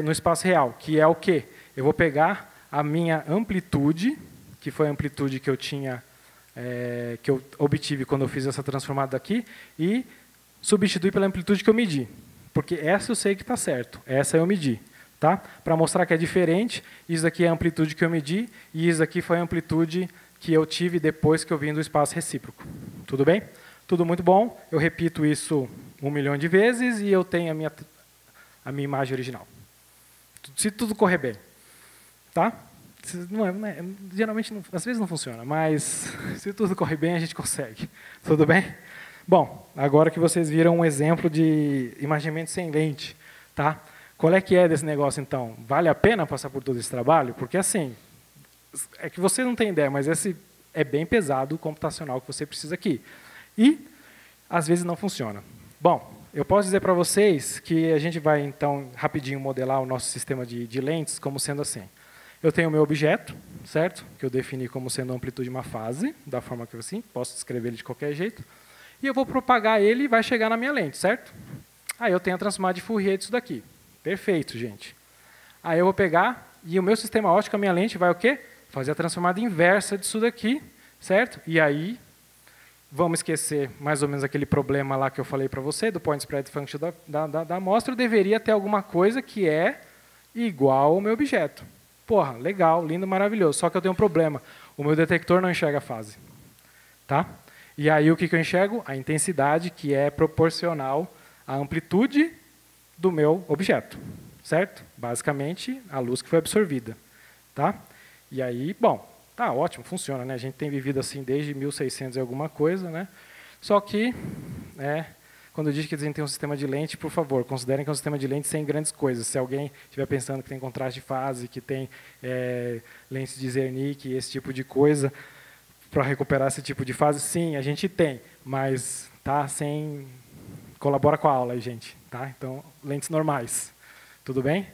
Speaker 1: no espaço real, que é o quê? Eu vou pegar a minha amplitude, que foi a amplitude que eu tinha, que eu obtive quando eu fiz essa transformada aqui, e substituir pela amplitude que eu medi. Porque essa eu sei que está certo, essa eu medi. Tá? Para mostrar que é diferente, isso aqui é a amplitude que eu medi, e isso aqui foi a amplitude que eu tive depois que eu vim do espaço recíproco. Tudo bem? Tudo muito bom. Eu repito isso 1 milhão de vezes e eu tenho a minha imagem original. Se tudo correr bem. Tá? Geralmente, às vezes não funciona, mas se tudo correr bem, a gente consegue. Tudo bem? Bom, agora que vocês viram um exemplo de imaginamento sem lente, tá? Qual é que é desse negócio, então? Vale a pena passar por todo esse trabalho? Porque, assim, é que você não tem ideia, mas esse é bem pesado o computacional que você precisa aqui. E, às vezes, não funciona. Bom, eu posso dizer para vocês que a gente vai, então, rapidinho modelar o nosso sistema de lentes como sendo assim. Eu tenho o meu objeto, certo? Que eu defini como sendo a amplitude de uma fase, da forma que eu assim, posso descrever ele de qualquer jeito. E eu vou propagar ele e vai chegar na minha lente, certo? Aí eu tenho a transformada de Fourier disso daqui. Perfeito, gente. Aí eu vou pegar e o meu sistema óptico, a minha lente, vai o quê? Fazer a transformada inversa disso daqui, certo? E aí, vamos esquecer mais ou menos aquele problema lá que eu falei para você, do point spread function da amostra, eu deveria ter alguma coisa que é igual ao meu objeto. Porra, legal, lindo, maravilhoso. Só que eu tenho um problema. O meu detector não enxerga a fase. Tá? E aí o que eu enxergo? A intensidade, que é proporcional à amplitude do meu objeto, certo? Basicamente, a luz que foi absorvida, tá? E aí, bom, tá ótimo, funciona, né? A gente tem vivido assim desde 1600 e alguma coisa, né? Só que, quando eu digo que a gente tem um sistema de lente, por favor, considerem que é um sistema de lente sem grandes coisas. Se alguém estiver pensando que tem contraste de fase, que tem lentes de Zernick, esse tipo de coisa, para recuperar esse tipo de fase, sim, a gente tem, mas tá sem... Colabora com a aula aí, gente. Tá? Então, lentes normais. Tudo bem?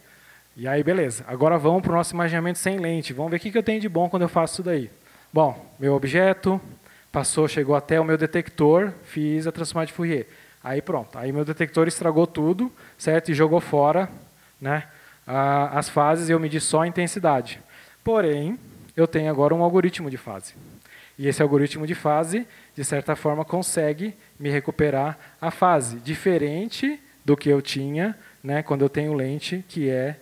Speaker 1: E aí, beleza. Agora vamos para o nosso imaginamento sem lente. Vamos ver o que eu tenho de bom quando eu faço isso daí. Bom, meu objeto passou, chegou até o meu detector, fiz a transformada de Fourier. Aí pronto. Aí meu detector estragou tudo, certo? E jogou fora, né, as fases e eu medi só a intensidade. Porém, eu tenho agora um algoritmo de fase. E esse algoritmo de fase, de certa forma, consegue me recuperar a fase, diferente do que eu tinha, né, quando eu tenho lente, que é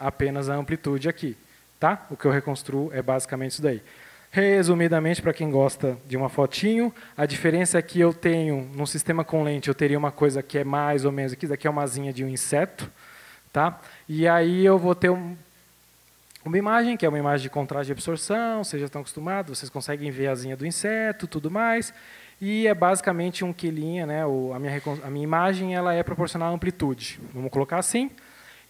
Speaker 1: apenas a amplitude aqui. Tá? O que eu reconstruo é basicamente isso daí. Resumidamente, para quem gosta de uma fotinho, a diferença é que eu tenho, num sistema com lente, eu teria uma coisa que é mais ou menos aqui, daqui é uma asinha de um inseto, tá? E aí eu vou ter uma imagem, que é uma imagem de contraste de absorção, vocês já estão acostumados, vocês conseguem ver a asinha do inseto, tudo mais, e é basicamente um quilinha, né? A minha imagem ela é proporcional à amplitude, vamos colocar assim,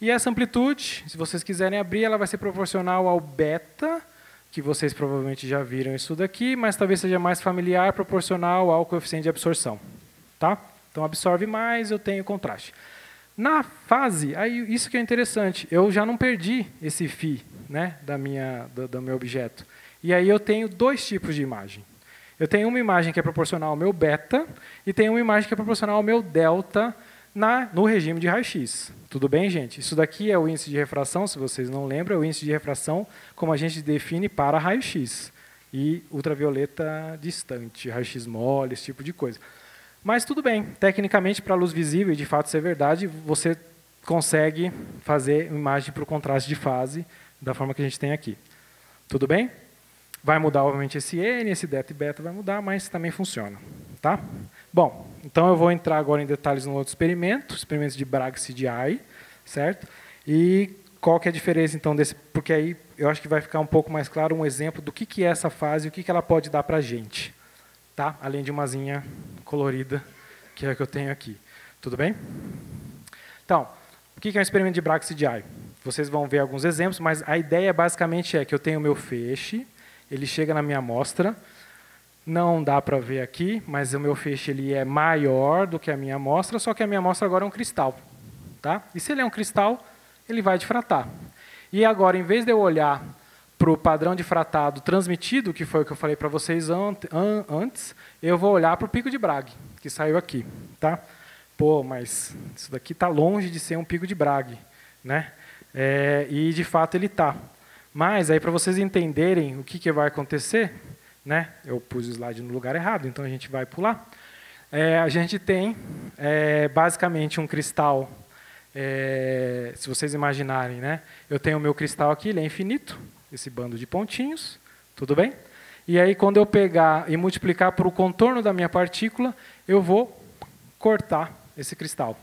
Speaker 1: e essa amplitude, se vocês quiserem abrir, ela vai ser proporcional ao beta, que vocês provavelmente já viram isso daqui, mas talvez seja mais familiar, proporcional ao coeficiente de absorção. Tá? Então, absorve mais, eu tenho contraste. Na fase, aí, isso que é interessante, eu já não perdi esse φ, né, do meu objeto. E aí eu tenho dois tipos de imagem. Eu tenho uma imagem que é proporcional ao meu beta e tenho uma imagem que é proporcional ao meu delta no regime de raio-x. Tudo bem, gente? Isso daqui é o índice de refração, se vocês não lembram, é o índice de refração como a gente define para raio-x. E ultravioleta distante, raio-x mole, esse tipo de coisa. Mas tudo bem, tecnicamente, para a luz visível, e de fato isso é verdade, você consegue fazer imagem para o contraste de fase da forma que a gente tem aqui. Tudo bem? Vai mudar, obviamente, esse N, esse delta e beta vai mudar, mas também funciona. Tá? Bom, então eu vou entrar agora em detalhes no outro experimento de Bragg CDI, certo? E qual que é a diferença, então, desse... Porque aí eu acho que vai ficar um pouco mais claro um exemplo do que é essa fase e o que ela pode dar para a gente. Tá? Além de uma asinha colorida, que é a que eu tenho aqui. Tudo bem? Então, o que é um experimento de Bragg CDI? Vocês vão ver alguns exemplos, mas a ideia basicamente é que eu tenho o meu feixe, ele chega na minha amostra, não dá para ver aqui, mas o meu feixe ele é maior do que a minha amostra, só que a minha amostra agora é um cristal. Tá? E se ele é um cristal, ele vai difratar. E agora, em vez de eu olhar para o padrão difratado transmitido, que foi o que eu falei para vocês antes, eu vou olhar para o pico de Bragg, que saiu aqui. Tá? Pô, mas isso daqui está longe de ser um pico de Bragg. Né? E, de fato, ele está. Mas, aí para vocês entenderem o que vai acontecer, né? Eu pus o slide no lugar errado, então a gente vai pular. A gente tem, basicamente, um cristal, se vocês imaginarem, né? Eu tenho o meu cristal aqui, ele é infinito, esse bando de pontinhos, tudo bem? E aí, quando eu pegar e multiplicar por o contorno da minha partícula, eu vou cortar esse cristal.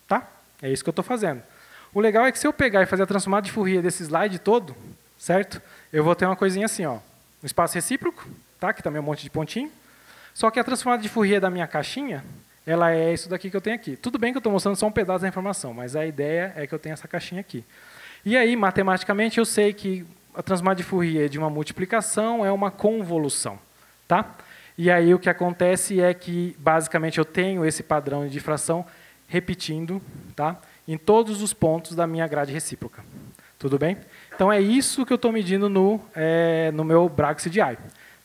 Speaker 1: Tá? É isso que eu estou fazendo. O legal é que se eu pegar e fazer a transformada de Fourier desse slide todo, certo? Eu vou ter uma coisinha assim, ó, um espaço recíproco, tá? Que também é um monte de pontinho. Só que a transformada de Fourier da minha caixinha, ela é isso daqui que eu tenho aqui. Tudo bem que eu estou mostrando só um pedaço da informação, mas a ideia é que eu tenho essa caixinha aqui. E aí, matematicamente, eu sei que a transformada de Fourier de uma multiplicação é uma convolução. Tá? E aí o que acontece é que, basicamente, eu tenho esse padrão de difração repetindo, tá? Em todos os pontos da minha grade recíproca. Tudo bem? Então, é isso que eu estou medindo no meu Bragg CDI.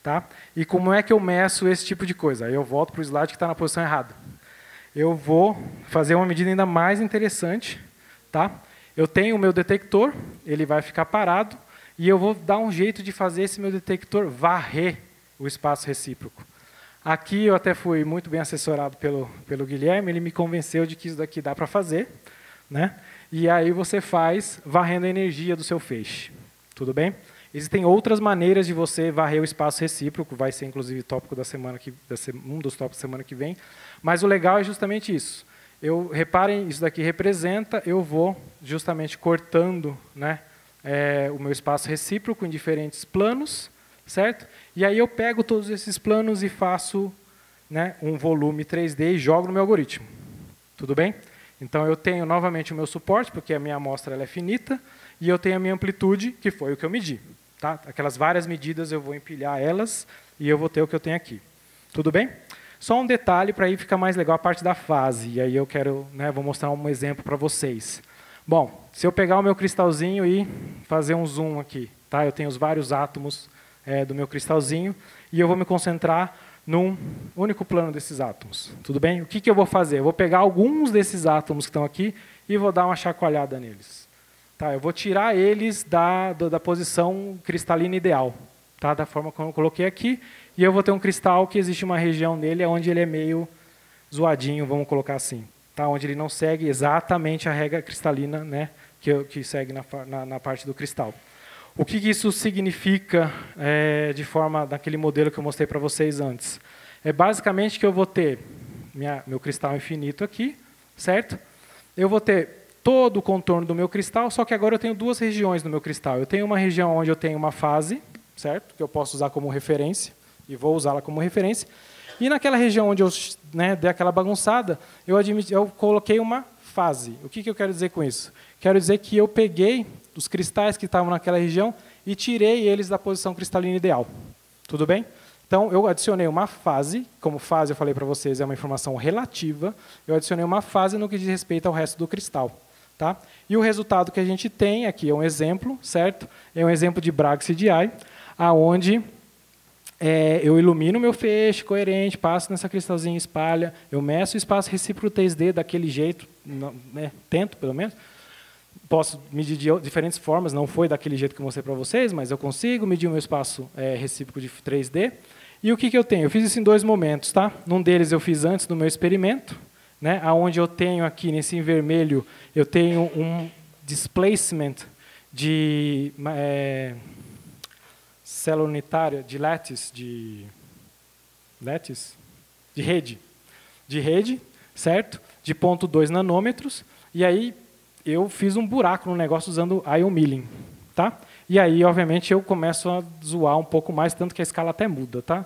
Speaker 1: Tá? E como é que eu meço esse tipo de coisa? Aí eu volto para o slide que está na posição errada. Eu vou fazer uma medida ainda mais interessante. Tá? Eu tenho o meu detector, ele vai ficar parado, e eu vou dar um jeito de fazer esse meu detector varrer o espaço recíproco. Aqui eu até fui muito bem assessorado pelo Guilherme, ele me convenceu de que isso daqui dá para fazer. Né? E aí você faz varrendo a energia do seu feixe. Tudo bem? Existem outras maneiras de você varrer o espaço recíproco, vai ser inclusive tópico da semana um dos tópicos da semana que vem. Mas o legal é justamente isso. Reparem, isso daqui representa, eu vou justamente cortando, né, o meu espaço recíproco em diferentes planos, certo? E aí eu pego todos esses planos e faço, né, um volume 3D e jogo no meu algoritmo. Tudo bem? Então, eu tenho novamente o meu suporte, porque a minha amostra ela é finita, e eu tenho a minha amplitude, que foi o que eu medi. Tá? Aquelas várias medidas, eu vou empilhar elas, e eu vou ter o que eu tenho aqui. Tudo bem? Só um detalhe, para aí ficar mais legal a parte da fase, e aí eu quero, né, vou mostrar um exemplo para vocês. Bom, se eu pegar o meu cristalzinho e fazer um zoom aqui, tá? Eu tenho os vários átomos do meu cristalzinho, e eu vou me concentrar num único plano desses átomos. Tudo bem? O que eu vou fazer? Eu vou pegar alguns desses átomos que estão aqui e vou dar uma chacoalhada neles. Tá? Eu vou tirar eles da posição cristalina ideal, tá? Da forma como eu coloquei aqui, e eu vou ter um cristal que existe uma região nele onde ele é meio zoadinho, vamos colocar assim, tá? Onde ele não segue exatamente a regra cristalina, né, que segue na parte do cristal. O que isso significa de forma daquele modelo que eu mostrei para vocês antes? É basicamente que eu vou ter meu cristal infinito aqui, certo? Eu vou ter todo o contorno do meu cristal, só que agora eu tenho duas regiões no meu cristal. Eu tenho uma região onde eu tenho uma fase, certo? Que eu posso usar como referência, e vou usá-la como referência. E naquela região onde eu dei aquela bagunçada, eu coloquei uma fase. O que eu quero dizer com isso? Quero dizer que eu peguei os cristais que estavam naquela região e tirei eles da posição cristalina ideal. Tudo bem? Então, eu adicionei uma fase. Como fase, eu falei para vocês, é uma informação relativa. Eu adicionei uma fase no que diz respeito ao resto do cristal. Tá? E o resultado que a gente tem aqui é um exemplo, certo? É um exemplo de Bragg CDI, aonde eu ilumino o meu feixe coerente, passo nessa cristalzinha, espalha, eu meço o espaço recíproco 3D daquele jeito, tento pelo menos. Posso medir de diferentes formas, não foi daquele jeito que eu mostrei para vocês, mas eu consigo medir o meu espaço recíproco de 3D. E o que eu tenho? Eu fiz isso em 2 momentos. Tá? Num deles eu fiz antes do meu experimento, onde eu tenho aqui, nesse em vermelho, eu tenho um displacement de célula unitária, de rede, certo? De 0,2 nanômetros, e aí eu fiz um buraco no negócio usando ion milling, tá? E aí, obviamente, eu começo a zoar um pouco mais, tanto que a escala até muda, tá?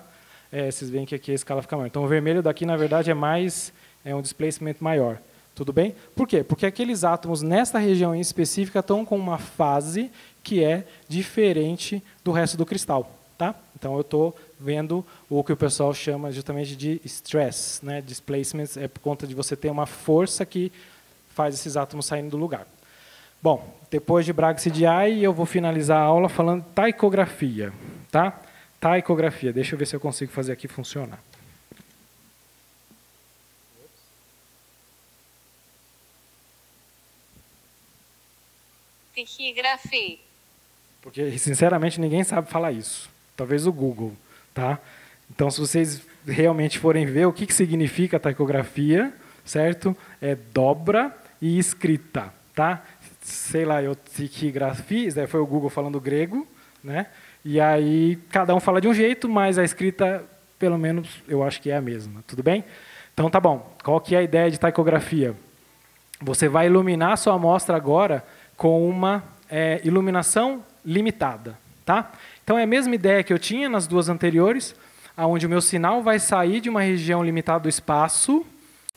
Speaker 1: Vocês veem que aqui a escala fica maior. Então, o vermelho daqui, na verdade, é um displacement maior. Tudo bem? Por quê? Porque aqueles átomos nessa região em específica estão com uma fase que é diferente do resto do cristal. Tá? Então, eu estou vendo o que o pessoal chama justamente de stress. Displacement é por conta de você ter uma força que faz esses átomos saírem do lugar. Bom, depois de Bragg CDI, eu vou finalizar a aula falando taicografia. Tá? Taicografia. Deixa eu ver se eu consigo fazer aqui funcionar.
Speaker 3: Taquigrafia.
Speaker 1: Porque, sinceramente, ninguém sabe falar isso. Talvez o Google. Tá? Então, se vocês realmente forem ver o que significa taicografia, certo? É dobra e escrita. Tá? Sei lá, taquigrafia, foi o Google falando grego, né? E aí, cada um fala de um jeito, mas a escrita, pelo menos, eu acho que é a mesma. Tudo bem? Então, tá bom. Qual que é a ideia de taicografia? Você vai iluminar a sua amostra agora com uma iluminação limitada. Tá? Então, é a mesma ideia que eu tinha nas 2 anteriores, onde o meu sinal vai sair de uma região limitada do espaço,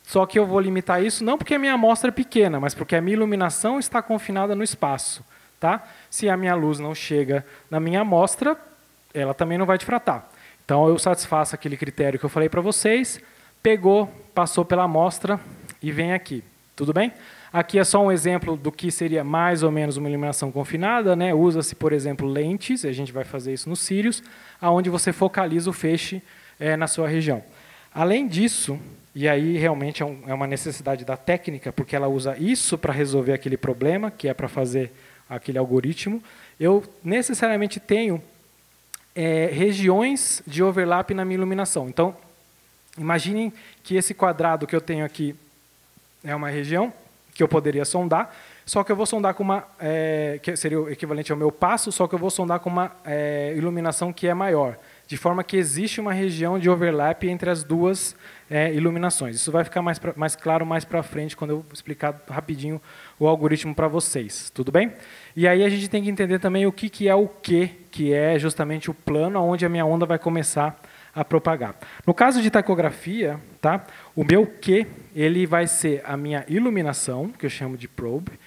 Speaker 1: só que eu vou limitar isso não porque a minha amostra é pequena, mas porque a minha iluminação está confinada no espaço. Tá? Se a minha luz não chega na minha amostra, ela também não vai difratar. Então, eu satisfaço aquele critério que eu falei para vocês, pegou, passou pela amostra e vem aqui. Tudo bem? Aqui é só um exemplo do que seria mais ou menos uma iluminação confinada. Usa-se, por exemplo, lentes, a gente vai fazer isso no Sirius, onde você focaliza o feixe na sua região. Além disso, e aí realmente é uma necessidade da técnica, porque ela usa isso para resolver aquele problema, que é para fazer aquele algoritmo, eu necessariamente tenho regiões de overlap na minha iluminação. Então, imaginem que esse quadrado que eu tenho aqui é uma região que eu poderia sondar, só que eu vou sondar com uma, que seria o equivalente ao meu passo, só que eu vou sondar com uma iluminação que é maior, de forma que existe uma região de overlap entre as 2 iluminações. Isso vai ficar mais claro mais para frente, quando eu explicar rapidinho o algoritmo para vocês. Tudo bem? E aí a gente tem que entender também o que é o Q, que é justamente o plano onde a minha onda vai começar a propagar. No caso de taicografia, tá? O meu Q ele vai ser a minha iluminação, que eu chamo de probe,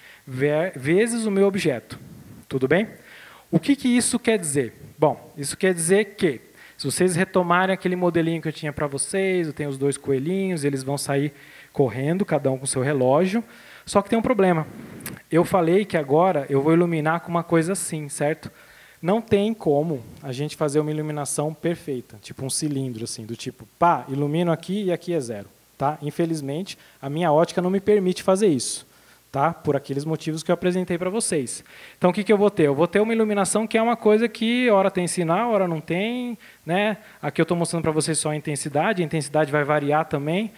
Speaker 1: vezes o meu objeto. Tudo bem? O que isso quer dizer? Bom, isso quer dizer que, se vocês retomarem aquele modelinho que eu tinha para vocês, eu tenho os 2 coelhinhos, eles vão sair correndo, cada um com o seu relógio, só que tem um problema. Eu falei que agora eu vou iluminar com uma coisa assim, certo? Não tem como a gente fazer uma iluminação perfeita, tipo um cilindro, assim, do tipo, pá, ilumino aqui e aqui é 0. Tá? Infelizmente, a minha ótica não me permite fazer isso. tá? Por aqueles motivos que eu apresentei para vocês. Então, o que eu vou ter? Eu vou ter uma iluminação que é uma coisa que hora tem sinal, hora não tem, né? Aqui eu estou mostrando para vocês só a intensidade vai variar também,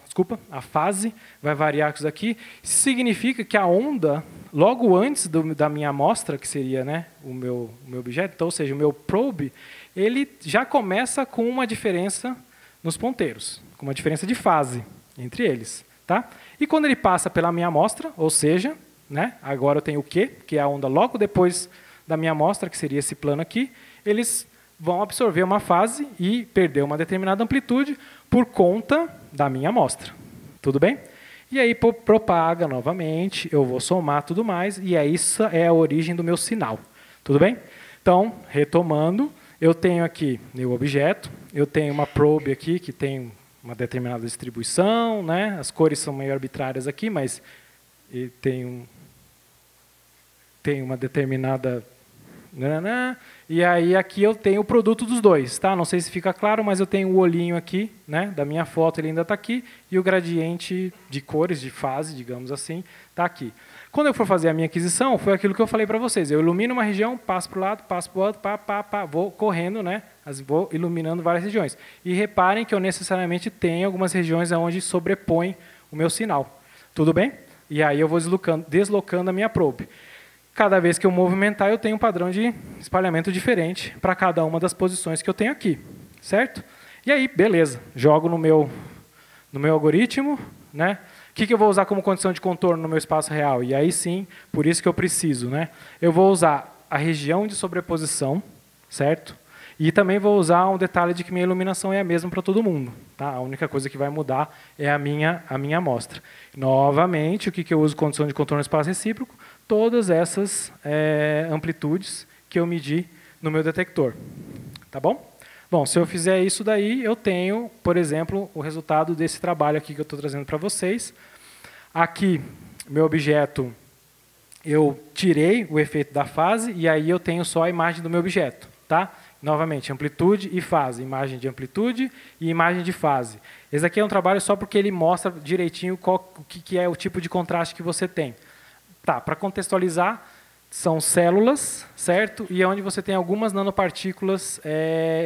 Speaker 1: desculpa, a fase vai variar com isso aqui. Isso significa que a onda, logo antes da minha amostra, que seria, né, o meu objeto, então, ou seja, o meu probe, ele já começa com uma diferença nos ponteiros, com uma diferença de fase entre eles. Tá? E quando ele passa pela minha amostra, ou seja, né, agora eu tenho o Q, que é a onda logo depois da minha amostra, que seria esse plano aqui, eles vão absorver uma fase e perder uma determinada amplitude por conta da minha amostra. Tudo bem? E aí propaga novamente, eu vou somar tudo mais, e isso é a origem do meu sinal. Tudo bem? Então, retomando, eu tenho aqui meu objeto, eu tenho uma probe aqui que tem uma determinada distribuição, né? As cores são meio arbitrárias aqui, mas tem uma determinada... E aí aqui eu tenho o produto dos dois, tá? Não sei se fica claro, mas eu tenho o olhinho aqui, né? Da minha foto, ele ainda está aqui, e o gradiente de cores, de fase, digamos assim, está aqui. Quando eu for fazer a minha aquisição, foi aquilo que eu falei para vocês. Eu ilumino uma região, passo para o lado, passo para o outro, vou correndo, né? Vou iluminando várias regiões. E reparem que eu necessariamente tenho algumas regiões onde sobrepõe o meu sinal. Tudo bem? E aí eu vou deslocando a minha probe. Cada vez que eu movimentar, eu tenho um padrão de espalhamento diferente para cada uma das posições que eu tenho aqui. Certo? E aí, beleza. Jogo no meu algoritmo, né? O que eu vou usar como condição de contorno no meu espaço real? E aí sim, por isso que eu preciso, né? Eu vou usar a região de sobreposição, certo? E também vou usar um detalhe de que minha iluminação é a mesma para todo mundo. Tá? A única coisa que vai mudar é a minha amostra. Novamente, o que eu uso condição de contorno no espaço recíproco? Todas essas amplitudes que eu medi no meu detector. Tá bom? Bom, se eu fizer isso daí, eu tenho, por exemplo, o resultado desse trabalho aqui que eu estou trazendo para vocês. Aqui, meu objeto, eu tirei o efeito da fase e aí eu tenho só a imagem do meu objeto. Tá? Novamente, amplitude e fase. Imagem de amplitude e imagem de fase. Esse aqui é um trabalho só porque ele mostra direitinho o que é o tipo de contraste que você tem. Tá, para contextualizar, são células, certo? E é onde você tem algumas nanopartículas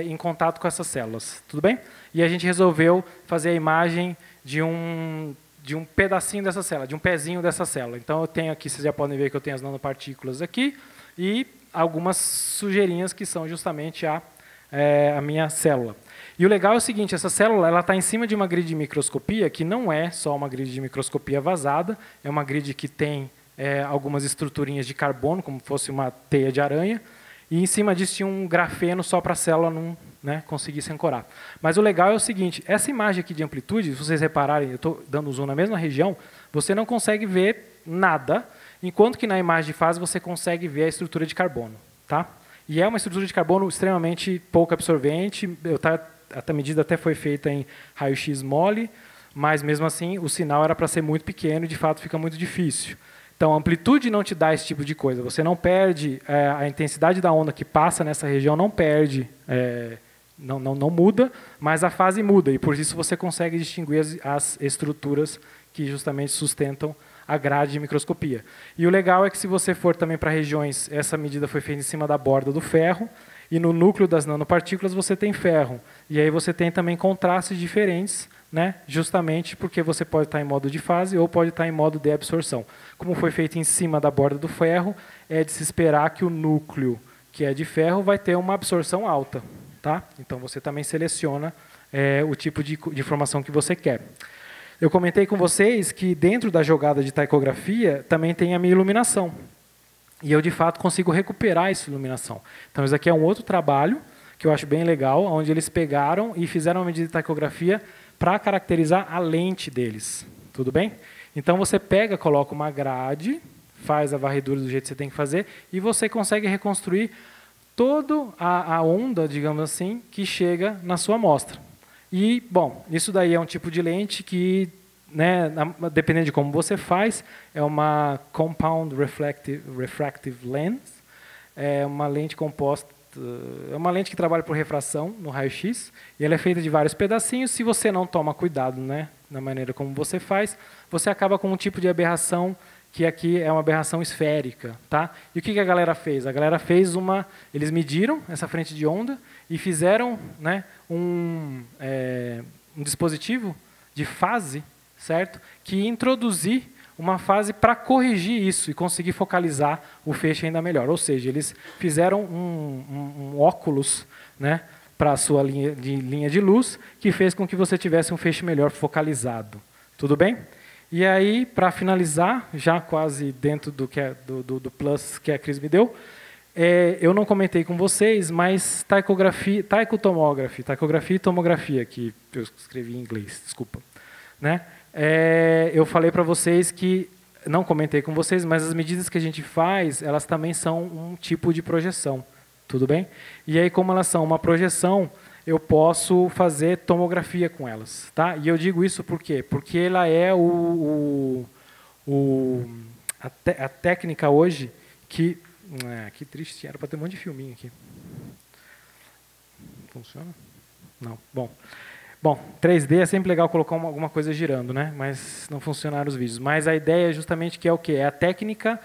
Speaker 1: em contato com essas células. Tudo bem? E a gente resolveu fazer a imagem de um pedacinho dessa célula, de um pezinho dessa célula. Então, eu tenho aqui, vocês já podem ver que eu tenho as nanopartículas aqui, e algumas sujeirinhas que são justamente a minha célula. E o legal é o seguinte, essa célula está em cima de uma grid de microscopia, que não é só uma grid de microscopia vazada, é uma grid que tem algumas estruturinhas de carbono, como fosse uma teia de aranha, e em cima disso tinha um grafeno só para a célula não conseguir se ancorar. Mas o legal é o seguinte, essa imagem aqui de amplitude, se vocês repararem, eu estou dando zoom na mesma região, você não consegue ver nada, enquanto que na imagem de fase você consegue ver a estrutura de carbono. Tá? E é uma estrutura de carbono extremamente pouco absorvente, a medida até foi feita em raio-x mole, mas mesmo assim o sinal era para ser muito pequeno e de fato fica muito difícil. Então, a amplitude não te dá esse tipo de coisa. Você não perde, a intensidade da onda que passa nessa região não perde, não muda, mas a fase muda. E por isso você consegue distinguir as estruturas que justamente sustentam a grade de microscopia. E o legal é que se você for também para regiões, essa medida foi feita em cima da borda do ferro, e no núcleo das nanopartículas você tem ferro. E aí você tem também contrastes diferentes, né? Justamente porque você pode estar em modo de fase ou pode estar em modo de absorção. Como foi feito em cima da borda do ferro, é de se esperar que o núcleo que é de ferro vai ter uma absorção alta. Tá? Então você também seleciona o tipo de informação que você quer. Eu comentei com vocês que dentro da jogada de taicografia também tem a minha iluminação. E eu, de fato, consigo recuperar essa iluminação. Então, isso aqui é um outro trabalho que eu acho bem legal, onde eles pegaram e fizeram uma medida de taicografia para caracterizar a lente deles. Tudo bem? Então, você pega, coloca uma grade, faz a varredura do jeito que você tem que fazer, e você consegue reconstruir toda a onda, digamos assim, que chega na sua amostra. E, bom, isso daí é um tipo de lente que, né, dependendo de como você faz, é uma Compound Refractive Lens, é uma lente composta, é uma lente que trabalha por refração no raio-x, e ela é feita de vários pedacinhos. Se você não toma cuidado, né, na maneira como você faz, você acaba com um tipo de aberração que aqui é uma aberração esférica. Tá? E o que a galera fez? A galera fez eles mediram essa frente de onda e fizeram, né, um dispositivo de fase, certo? Que ia introduzir uma fase para corrigir isso e conseguir focalizar o feixe ainda melhor. Ou seja, eles fizeram um óculos, né, para a sua linha de luz, que fez com que você tivesse um feixe melhor focalizado. Tudo bem? E aí, para finalizar, já quase dentro do plus que a Cris me deu, eu não comentei com vocês, mas taicografia e tomografia, que eu escrevi em inglês, desculpa. Né? Eu falei para vocês que, não comentei com vocês, mas as medidas que a gente faz, elas também são um tipo de projeção. Tudo bem? E aí, como elas são uma projeção, eu posso fazer tomografia com elas. Tá? E eu digo isso por quê? Porque ela é a técnica hoje que... que triste, era para ter um monte de filminho aqui. Funciona? Não. Bom, 3D é sempre legal colocar alguma coisa girando, né? Mas não funcionaram os vídeos. Mas a ideia é justamente que é o quê? É a técnica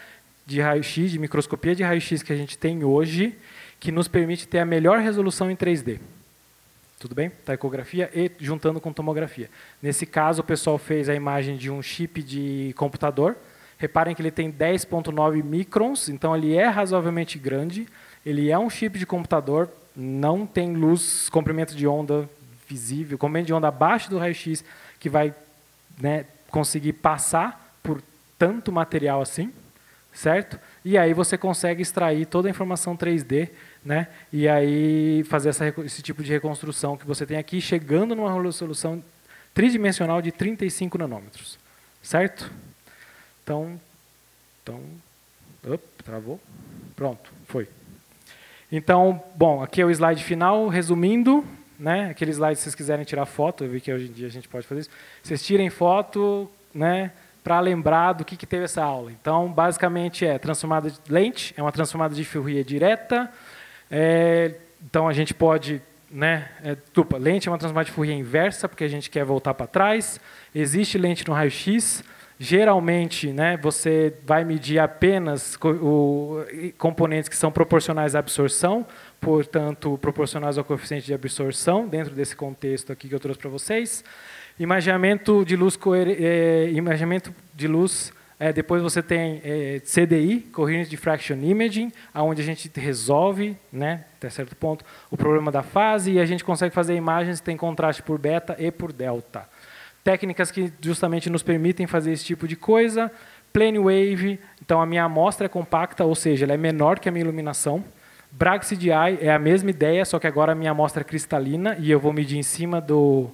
Speaker 1: de raio-x, de microscopia de raio-x que a gente tem hoje, que nos permite ter a melhor resolução em 3D. Tudo bem? Taicografia e juntando com tomografia. Nesse caso, o pessoal fez a imagem de um chip de computador. Reparem que ele tem 10,9 microns, então ele é razoavelmente grande. Ele é um chip de computador, não tem luz, comprimento de onda visível, comprimento de onda abaixo do raio-x, que vai, né, conseguir passar por tanto material assim, certo? E aí você consegue extrair toda a informação 3D, né, e aí fazer esse tipo de reconstrução que você tem aqui, chegando numa resolução tridimensional de 35 nanômetros. Certo? Então, travou. Pronto, foi. Então, bom, aqui é o slide final, resumindo, né, aquele slide, se vocês quiserem tirar foto, eu vi que hoje em dia a gente pode fazer isso, vocês tirem foto, né, para lembrar do que teve essa aula. Então, basicamente, transformada de lente, é uma transformada de Fourier direta, então a gente pode, né, lente é uma transformada de Fourier inversa, porque a gente quer voltar para trás, existe lente no raio-x, geralmente, né, você vai medir apenas componentes que são proporcionais à absorção, portanto, proporcionais ao coeficiente de absorção, dentro desse contexto aqui que eu trouxe para vocês. Imaginamento de luz, depois você tem CDI, Coherent Diffraction Imaging, onde a gente resolve, né, até certo ponto, o problema da fase, e a gente consegue fazer imagens que têm contraste por beta e por delta. Técnicas que justamente nos permitem fazer esse tipo de coisa. Plane Wave, então a minha amostra é compacta, ou seja, ela é menor que a minha iluminação. Bragg CDI é a mesma ideia, só que agora a minha amostra é cristalina e eu vou medir em cima do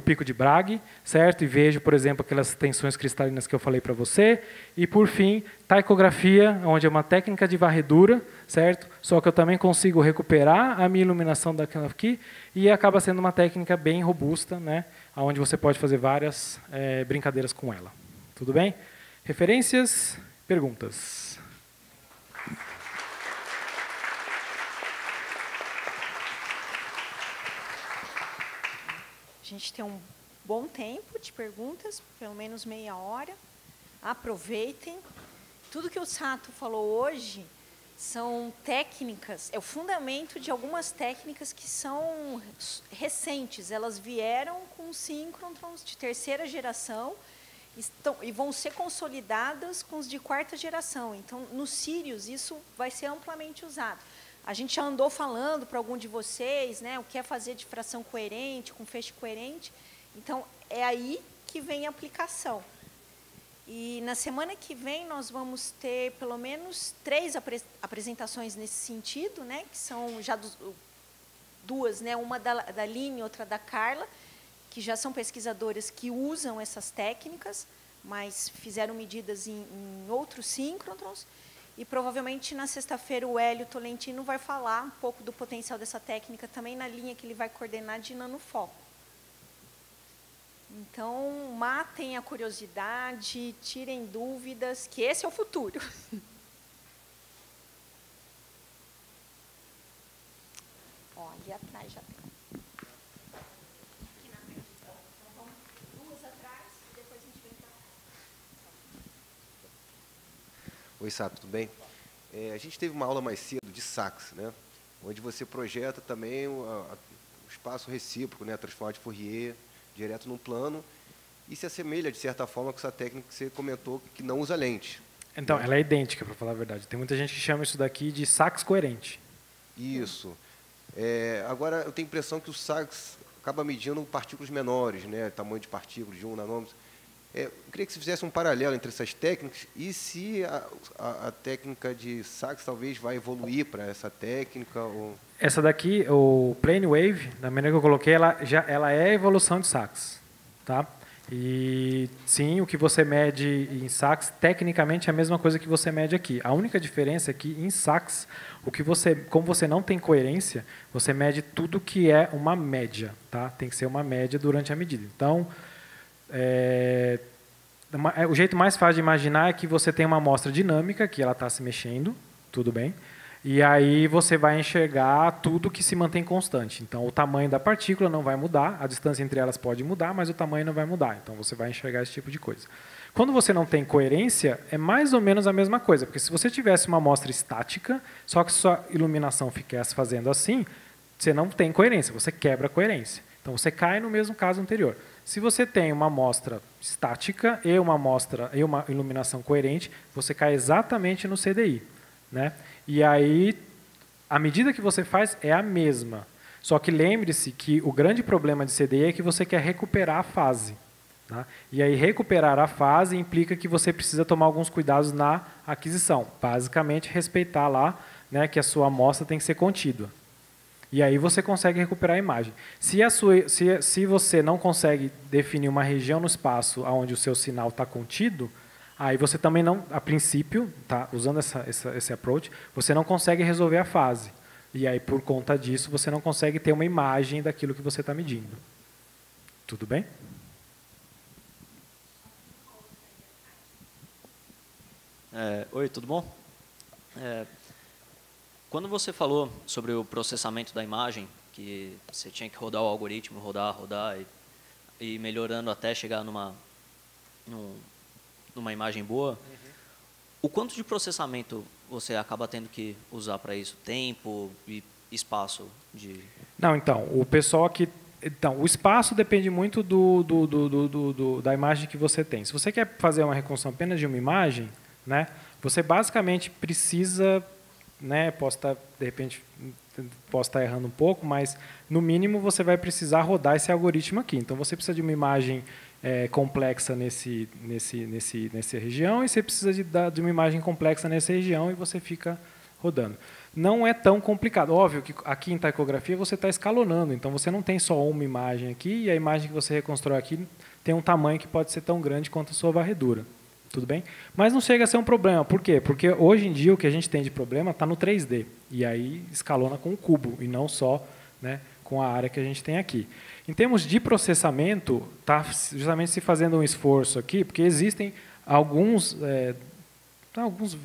Speaker 1: pico de Bragg, certo? E vejo, por exemplo, aquelas tensões cristalinas que eu falei para você. E, por fim, taicografia, onde é uma técnica de varredura, certo? Só que eu também consigo recuperar a minha iluminação daquela aqui e acaba sendo uma técnica bem robusta, né? Onde você pode fazer várias brincadeiras com ela. Tudo bem? Referências? Perguntas?
Speaker 3: A gente tem um bom tempo de perguntas, pelo menos meia hora. Aproveitem. Tudo que o Sato falou hoje são técnicas, é o fundamento de algumas técnicas que são recentes. Elas vieram com síncrotrons de terceira geração e vão ser consolidadas com os de quarta geração. Então, no Sirius, isso vai ser amplamente usado. A gente já andou falando para algum de vocês, né, o que é fazer difração coerente, com feixe coerente. Então, é aí que vem a aplicação. E na semana que vem nós vamos ter pelo menos 3 apresentações nesse sentido, né, que são já duas, né, uma da Aline e outra da Carla, que já são pesquisadoras que usam essas técnicas, mas fizeram medidas em outros síncrotrons. E provavelmente na sexta-feira o Hélio Tolentino vai falar um pouco do potencial dessa técnica também na linha que ele vai coordenar de nanofoco. Então, matem a curiosidade, tirem dúvidas, que esse é o futuro. Ó, ali atrás já tem.
Speaker 4: Oi, Sato, tudo bem? A gente teve uma aula mais cedo de sax, né? Onde você projeta também o espaço recíproco, né? Transformar de Fourier direto num plano e se assemelha, de certa forma, com essa técnica que você comentou, que não usa lente.
Speaker 1: Então, ela é idêntica, para falar a verdade. Tem muita gente que chama isso daqui de sax coerente.
Speaker 4: Isso. Agora, eu tenho a impressão que o sax acaba medindo partículas menores, né? Tamanho de partículas, de 1 nanômetro. Eu queria que você fizesse um paralelo entre essas técnicas e se a técnica de sax talvez vai evoluir para essa técnica. Ou...
Speaker 1: Essa daqui, o plane wave, da maneira que eu coloquei, ela é a evolução de sax. Tá? E sim, o que você mede em sax, tecnicamente é a mesma coisa que você mede aqui. A única diferença é que em sax, como você não tem coerência, você mede tudo que é uma média. Tá? Tem que ser uma média durante a medida. Então, o jeito mais fácil de imaginar é que você tem uma amostra dinâmica, que ela está se mexendo, tudo bem, e aí você vai enxergar tudo que se mantém constante. Então, o tamanho da partícula não vai mudar, a distância entre elas pode mudar, mas o tamanho não vai mudar. Então, você vai enxergar esse tipo de coisa. Quando você não tem coerência, é mais ou menos a mesma coisa, porque se você tivesse uma amostra estática, só que sua iluminação ficasse fazendo assim, você não tem coerência, você quebra a coerência. Então, você cai no mesmo caso anterior. Se você tem uma amostra estática e uma iluminação coerente, você cai exatamente no CDI, né? E aí, a medida que você faz é a mesma. Só que lembre-se que o grande problema de CDI é que você quer recuperar a fase. Tá? E aí, recuperar a fase implica que você precisa tomar alguns cuidados na aquisição. Basicamente, respeitar lá, né, que a sua amostra tem que ser contínua. E aí você consegue recuperar a imagem. Se você não consegue definir uma região no espaço onde o seu sinal está contido, aí você também não, a princípio, tá, usando esse approach, você não consegue resolver a fase. E aí, por conta disso, você não consegue ter uma imagem daquilo que você está medindo. Tudo bem?
Speaker 5: Oi, tudo bom? Quando você falou sobre o processamento da imagem, que você tinha que rodar o algoritmo, rodar e ir melhorando até chegar numa imagem boa, o quanto de processamento você acaba tendo que usar para isso? Tempo e espaço?
Speaker 1: Não, então, o pessoal aqui... Então, o espaço depende muito da imagem que você tem. Se você quer fazer uma reconstrução apenas de uma imagem, né, você basicamente precisa... Né, de repente, posso estar errando um pouco, mas, no mínimo, você vai precisar rodar esse algoritmo aqui. Então, você precisa de uma imagem complexa nessa região e você precisa de uma imagem complexa nessa região e você fica rodando. Não é tão complicado. Óbvio que aqui em tacografia você está escalonando, então você não tem só uma imagem aqui e a imagem que você reconstrói aqui tem um tamanho que pode ser tão grande quanto a sua varredura. Tudo bem? Mas não chega a ser um problema. Por quê? Porque hoje em dia o que a gente tem de problema está no 3D. E aí escalona com o cubo e não só, né, com a área que a gente tem aqui. Em termos de processamento, está justamente se fazendo um esforço aqui, porque existem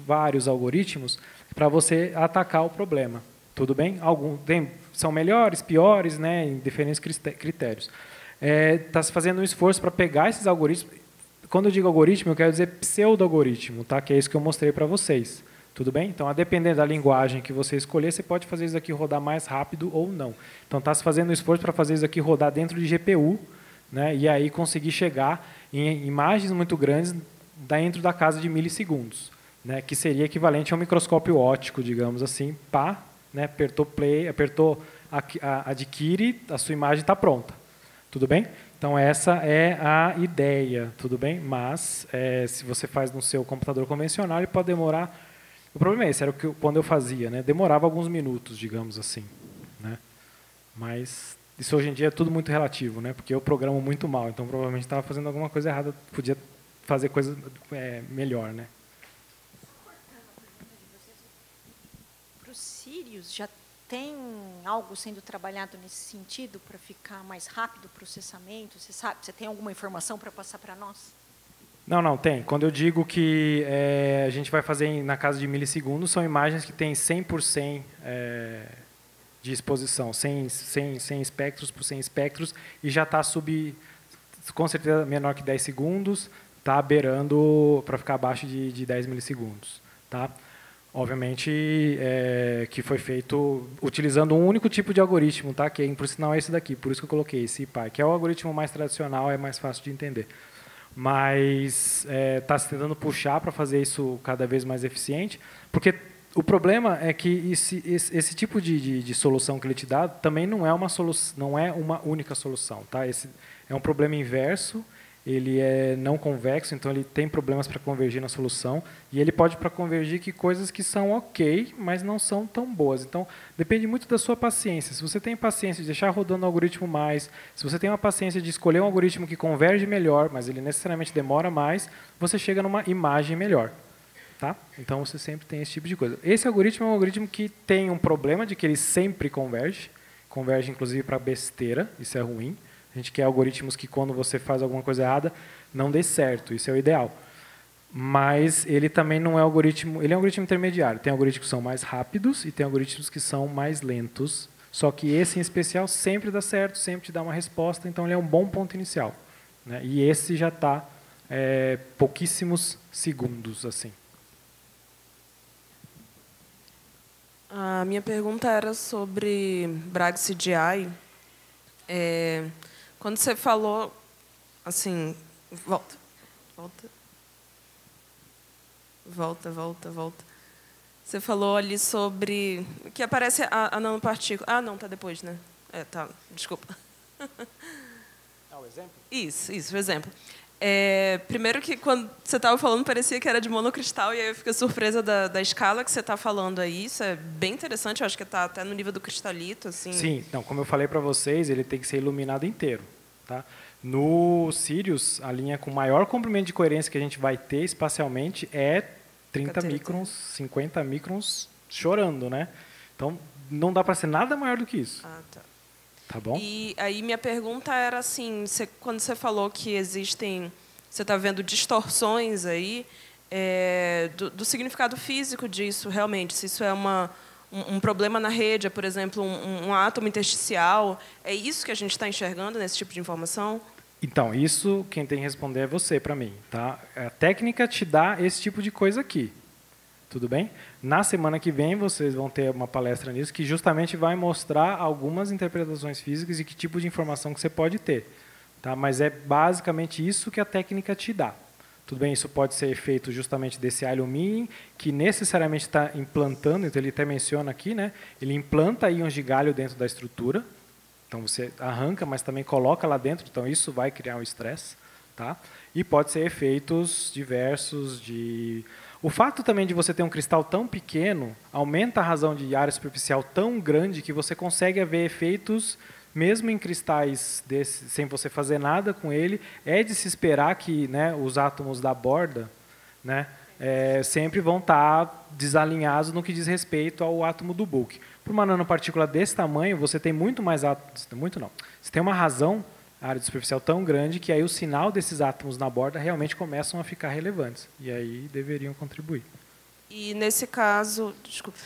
Speaker 1: vários algoritmos para você atacar o problema. Tudo bem? São melhores, piores, né, em diferentes critérios. Está se fazendo um esforço para pegar esses algoritmos. Quando eu digo algoritmo, eu quero dizer pseudo-algoritmo, tá? Que é isso que eu mostrei para vocês. Tudo bem? Então, a depender da linguagem que você escolher, você pode fazer isso aqui rodar mais rápido ou não. Então, está se fazendo um esforço para fazer isso aqui rodar dentro de GPU, né? E aí conseguir chegar em imagens muito grandes dentro da casa de milissegundos, né? Que seria equivalente a um microscópio óptico, digamos assim, pá, né? Apertou play, adquire, a sua imagem está pronta. Tudo bem? Então, essa é a ideia, tudo bem? Mas, se você faz no seu computador convencional, ele pode demorar... O problema é esse, era quando eu fazia, né? Demorava alguns minutos, digamos assim, né? Mas isso hoje em dia é tudo muito relativo, né? Porque eu programo muito mal, então provavelmente estava fazendo alguma coisa errada, podia fazer coisa melhor, né?
Speaker 3: Para o Sirius, já tem algo sendo trabalhado nesse sentido para ficar mais rápido o processamento? Você tem alguma informação para passar para nós?
Speaker 1: Não, tem. Quando eu digo que a gente vai fazer na casa de milissegundos, são imagens que têm 100% de exposição, 100 espectros por 100 espectros, e já está com certeza menor que 10 segundos, está beirando para ficar abaixo de 10 milissegundos. tá? Obviamente que foi feito utilizando um único tipo de algoritmo, tá? Que por sinal é esse daqui, por isso que eu coloquei esse IPy, que é o algoritmo mais tradicional, é mais fácil de entender. Mas está se tentando puxar para fazer isso cada vez mais eficiente, porque o problema é que esse tipo de solução que ele te dá também não é uma solução, não é uma única solução, tá? Esse é um problema inverso. Ele é não convexo, então ele tem problemas para convergir na solução, e ele pode para convergir que coisas que são ok, mas não são tão boas. Então, depende muito da sua paciência. Se você tem paciência de deixar rodando o algoritmo mais, se você tem uma paciência de escolher um algoritmo que converge melhor, mas ele necessariamente demora mais, você chega numa imagem melhor. Tá? Então, você sempre tem esse tipo de coisa. Esse algoritmo é um algoritmo que tem um problema de que ele sempre converge inclusive para besteira, isso é ruim. A gente quer algoritmos que, quando você faz alguma coisa errada, não dê certo. Isso é o ideal. Mas ele também não é algoritmo... Ele é um algoritmo intermediário. Tem algoritmos que são mais rápidos e tem algoritmos que são mais lentos. Só que esse, em especial, sempre dá certo, sempre te dá uma resposta. Então, ele é um bom ponto inicial, né? E esse já está pouquíssimos segundos, assim.
Speaker 6: A minha pergunta era sobre Bragg CGI. Quando você falou, assim, volta. Você falou ali sobre que aparece a nanopartícula. Ah, não, tá depois, né? Tá, desculpa.
Speaker 1: O exemplo?
Speaker 6: Isso, o exemplo. Primeiro que quando você estava falando parecia que era de monocristal, e aí eu fiquei surpresa da escala que você está falando aí. Isso é bem interessante, eu acho que está até no nível do cristalito. Assim.
Speaker 1: Sim, então, como eu falei para vocês, ele tem que ser iluminado inteiro. Tá? No Sirius, a linha com maior comprimento de coerência que a gente vai ter espacialmente é 30 microns, 50 microns chorando, né? Então, não dá para ser nada maior do que isso.
Speaker 6: Ah, tá.
Speaker 1: Tá bom?
Speaker 6: E aí minha pergunta era assim, quando você falou que existem, você está vendo distorções aí, do significado físico disso, realmente, se isso é um problema na rede, por exemplo, um átomo intersticial, é isso que a gente está enxergando nesse tipo de informação?
Speaker 1: Então, isso quem tem que responder é você para mim. Tá? A técnica te dá esse tipo de coisa aqui. Tudo bem? Na semana que vem, vocês vão ter uma palestra nisso que justamente vai mostrar algumas interpretações físicas e que tipo de informação que você pode ter. Tá? Mas é basicamente isso que a técnica te dá. Tudo bem? Isso pode ser feito justamente desse alumínio, que necessariamente está implantando, então ele até menciona aqui, né? Ele implanta íons de galho dentro da estrutura. Então, você arranca, mas também coloca lá dentro, então isso vai criar um estresse. Tá? E pode ser efeitos diversos de... O fato também de você ter um cristal tão pequeno aumenta a razão de área superficial tão grande que você consegue ver efeitos, mesmo em cristais desses, sem você fazer nada com ele. É de se esperar que, né, os átomos da borda, né, sempre vão estar desalinhados no que diz respeito ao átomo do bulk. Por uma nanopartícula desse tamanho, você tem muito mais átomos... Muito não. Você tem uma razão, a área superficial tão grande, que aí o sinal desses átomos na borda realmente começam a ficar relevantes. E aí deveriam contribuir.
Speaker 6: E nesse caso, desculpa,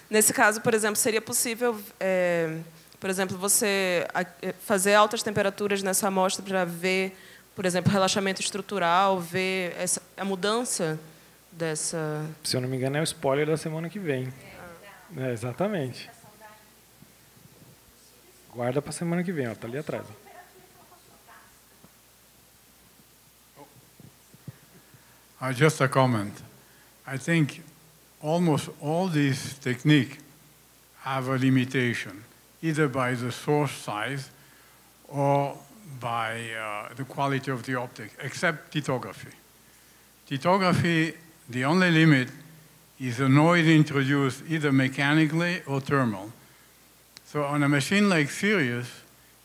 Speaker 6: nesse caso, por exemplo, seria possível, por exemplo, você fazer altas temperaturas nessa amostra para ver, por exemplo, relaxamento estrutural, ver a mudança dessa...
Speaker 1: Se eu não me engano, é o spoiler da semana que vem. Exatamente. Guarda para a semana que vem, está ali atrás.
Speaker 7: Just a comment. I think almost all these techniques have a limitation, either by the source size or by the quality of the optics, except lithography. Lithography, the only limit is the noise introduced either mechanically or thermal. So on a machine like Sirius,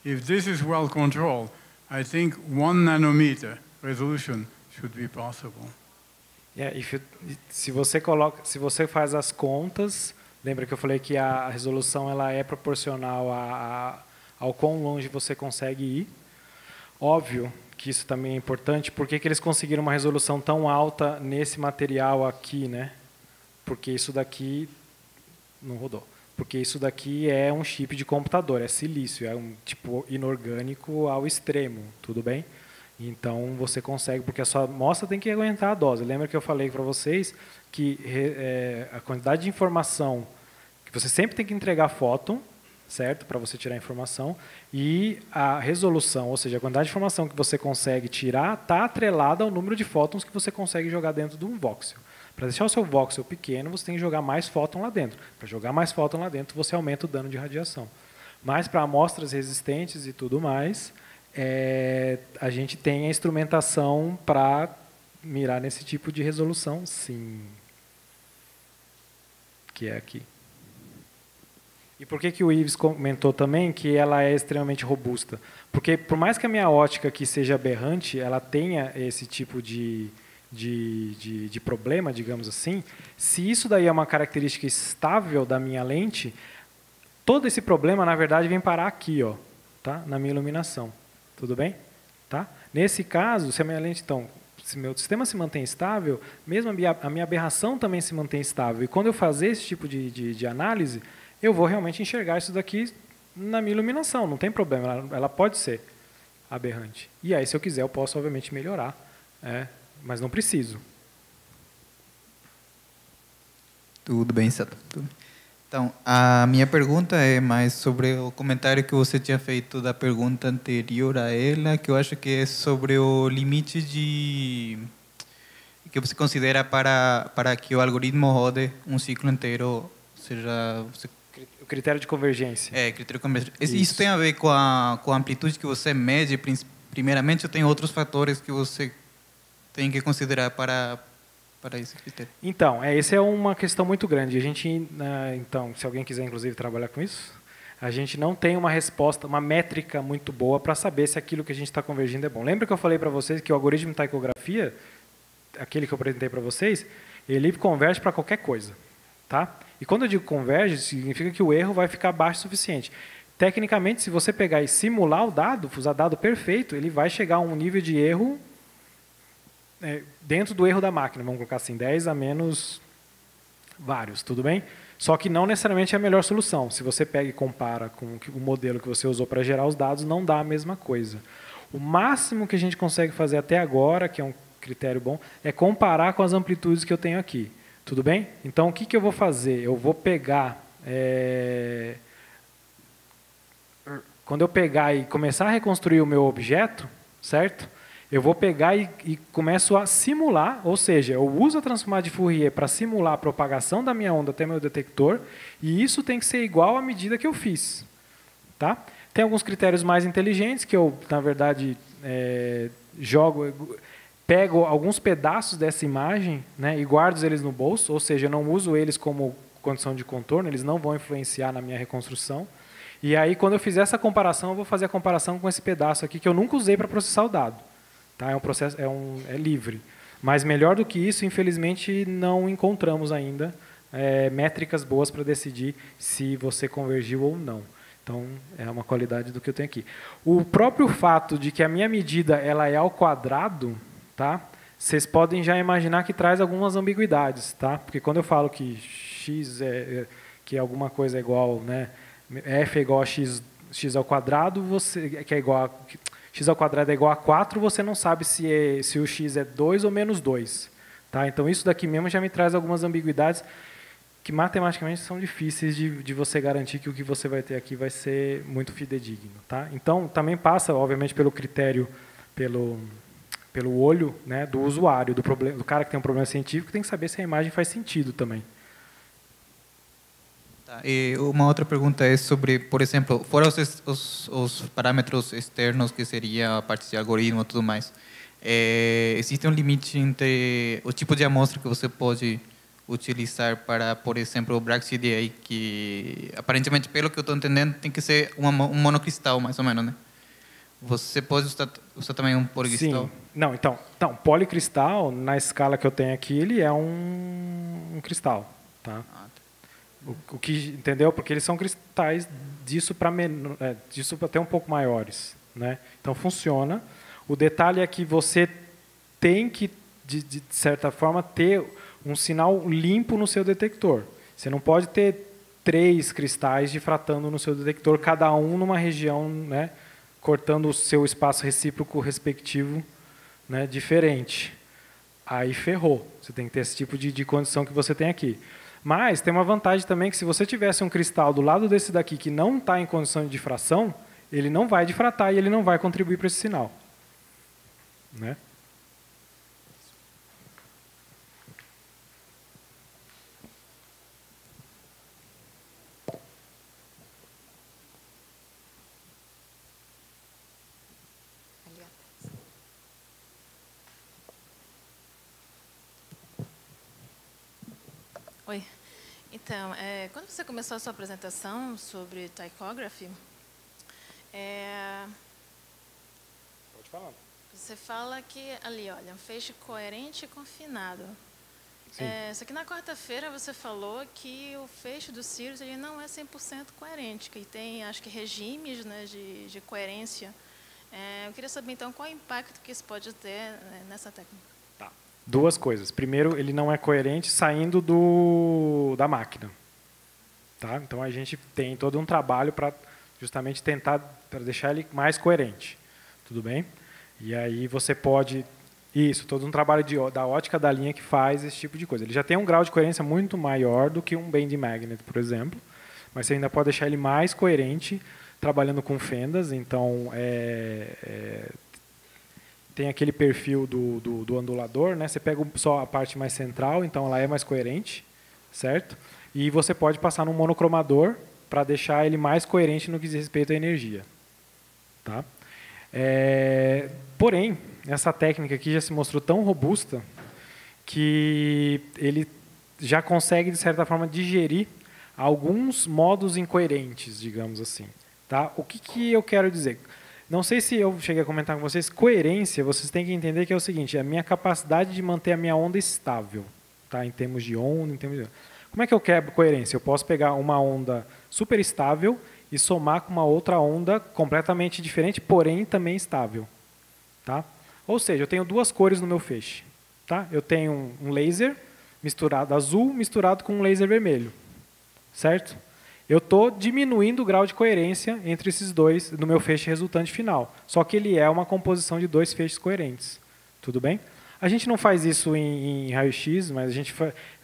Speaker 7: if this is well controlled, I think 1 nanometer resolution should be possible.
Speaker 1: Se você faz as contas, lembra que eu falei que a resolução ela é proporcional ao quão longe você consegue ir. Óbvio que isso também é importante. Por que eles conseguiram uma resolução tão alta nesse material aqui, né? Porque isso daqui não rodou. Porque isso daqui é um chip de computador, é silício, é um tipo inorgânico ao extremo, tudo bem? Então, você consegue, porque a sua amostra tem que aguentar a dose. Lembra que eu falei para vocês que a quantidade de informação, que você sempre tem que entregar fóton, certo? Para você tirar a informação, e a resolução, ou seja, a quantidade de informação que você consegue tirar está atrelada ao número de fótons que você consegue jogar dentro de um voxel. Para deixar o seu voxel pequeno, você tem que jogar mais fóton lá dentro. Para jogar mais fóton lá dentro, você aumenta o dano de radiação. Mas para amostras resistentes e tudo mais, a gente tem a instrumentação para mirar nesse tipo de resolução, sim. Que é aqui. E por que o Yves comentou também que ela é extremamente robusta? Porque, por mais que a minha ótica aqui seja aberrante, ela tenha esse tipo de problema, digamos assim, se isso daí é uma característica estável da minha lente, todo esse problema, na verdade, vem parar aqui, ó, tá? Na minha iluminação. Tudo bem? Tá? Nesse caso, se a minha lente, então, se meu sistema se mantém estável, mesmo a minha aberração também se mantém estável. E quando eu fazer esse tipo de análise, eu vou realmente enxergar isso daqui na minha iluminação, não tem problema, ela pode ser aberrante. E aí, se eu quiser, eu posso, obviamente, melhorar, mas não preciso.
Speaker 8: Tudo bem, Sato. Então, a minha pergunta é mais sobre o comentário que você tinha feito da pergunta anterior a ela, que eu acho que é sobre o limite que você considera para que o algoritmo rode um ciclo inteiro, ou seja,
Speaker 1: o critério de convergência.
Speaker 8: Critério de convergência. Isso tem a ver com a amplitude que você mede, primeiramente, ou tem outros fatores que você tem que considerar para esse critério?
Speaker 1: Então, essa é uma questão muito grande. A gente, então, se alguém quiser, inclusive, trabalhar com isso, a gente não tem uma resposta, uma métrica muito boa para saber se aquilo que a gente está convergindo é bom. Lembra que eu falei para vocês que o algoritmo de taquografia, aquele que eu apresentei para vocês, ele converge para qualquer coisa, tá? E quando eu digo converge, significa que o erro vai ficar baixo o suficiente. Tecnicamente, se você pegar e simular o dado, usar dado perfeito, ele vai chegar a um nível de erro dentro do erro da máquina, vamos colocar assim, 10 a menos vários, tudo bem? Só que não necessariamente é a melhor solução. Se você pega e compara com o modelo que você usou para gerar os dados, não dá a mesma coisa. O máximo que a gente consegue fazer até agora, que é um critério bom, é comparar com as amplitudes que eu tenho aqui. Tudo bem? Então, o que eu vou fazer? Eu vou pegar... Quando eu pegar e começar a reconstruir o meu objeto, certo? Eu vou pegar e começo a simular, ou seja, eu uso a transformada de Fourier para simular a propagação da minha onda até meu detector, e isso tem que ser igual à medida que eu fiz. Tá? Tem alguns critérios mais inteligentes que eu, na verdade, pego alguns pedaços dessa imagem, né, e guardo eles no bolso, ou seja, eu não uso eles como condição de contorno, eles não vão influenciar na minha reconstrução. E aí, quando eu fizer essa comparação, eu vou fazer a comparação com esse pedaço aqui que eu nunca usei para processar o dado. Tá? É um processo, é livre. Mas melhor do que isso, infelizmente, não encontramos ainda métricas boas para decidir se você convergiu ou não. Então, é uma qualidade do que eu tenho aqui. O próprio fato de que a minha medida ela é ao quadrado, tá? Vocês podem já imaginar que traz algumas ambiguidades, tá? Porque quando eu falo que x que alguma coisa é igual, né? F é igual a x ao quadrado, que é igual a x ao quadrado é igual a 4, você não sabe se o x é 2 ou menos 2. Tá? Então, isso daqui mesmo já me traz algumas ambiguidades que matematicamente são difíceis de você garantir que o que você vai ter aqui vai ser muito fidedigno. Tá? Então, também passa, obviamente, pelo critério, pelo olho, né, do usuário, do cara que tem um problema científico, tem que saber se a imagem faz sentido também.
Speaker 8: E uma outra pergunta é sobre, por exemplo, fora os parâmetros externos, que seria a parte de algoritmo e tudo mais, existe um limite entre o tipo de amostra que você pode utilizar para, por exemplo, o BRAC-CDA, que aparentemente, pelo que eu estou entendendo, tem que ser um monocristal, mais ou menos, né? Você pode usar também um policristal?
Speaker 1: Sim. Não, então, policristal, na escala que eu tenho aqui, ele é um cristal, tá? O que, entendeu? Porque eles são cristais disso para até um pouco maiores, né? Então funciona. O detalhe é que você tem que, de certa forma, ter um sinal limpo no seu detector. Você não pode ter 3 cristais difratando no seu detector, cada um numa região, né, cortando o seu espaço recíproco respectivo, né, diferente. Aí ferrou. Você tem que ter esse tipo de condição que você tem aqui. Mas tem uma vantagem também que se você tivesse um cristal do lado desse daqui que não está em condição de difração, ele não vai difratar e ele não vai contribuir para esse sinal. Né?
Speaker 9: Oi. Então, quando você começou a sua apresentação sobre tychography,
Speaker 1: Pode falar.
Speaker 9: você fala que ali, olha, um feixe coerente e confinado.
Speaker 1: Sim.
Speaker 9: Só que na quarta-feira você falou que o feixe do Sirius ele não é 100% coerente, que tem, acho que, regimes, né, de coerência. Eu queria saber, então, qual o impacto que isso pode ter, né, nessa técnica.
Speaker 1: Tá. Duas coisas. Primeiro, ele não é coerente saindo da máquina. Tá? Então, a gente tem todo um trabalho para justamente tentar deixar ele mais coerente. Tudo bem? E aí você pode... Isso, todo um trabalho da ótica da linha que faz esse tipo de coisa. Ele já tem um grau de coerência muito maior do que um bend magnet, por exemplo, mas você ainda pode deixar ele mais coerente trabalhando com fendas. Então, tem aquele perfil do ondulador, né? Você pega só a parte mais central, então ela é mais coerente, certo? E você pode passar num monocromador para deixar ele mais coerente no que diz respeito à energia. Tá? Porém, essa técnica aqui já se mostrou tão robusta que ele já consegue, de certa forma, digerir alguns modos incoerentes, digamos assim. Tá? O que eu quero dizer? Não sei se eu cheguei a comentar com vocês, coerência, vocês têm que entender que é o seguinte, é a minha capacidade de manter a minha onda estável, tá? Em termos de onda, Como é que eu quebro coerência? Eu posso pegar uma onda super estável e somar com uma outra onda completamente diferente, porém também estável. Tá? Ou seja, eu tenho duas cores no meu feixe. Tá? Eu tenho um laser misturado azul misturado com um laser vermelho. Certo? Eu estou diminuindo o grau de coerência entre esses dois no meu feixe resultante final. Só que ele é uma composição de dois feixes coerentes. Tudo bem? A gente não faz isso em raio-x, mas a gente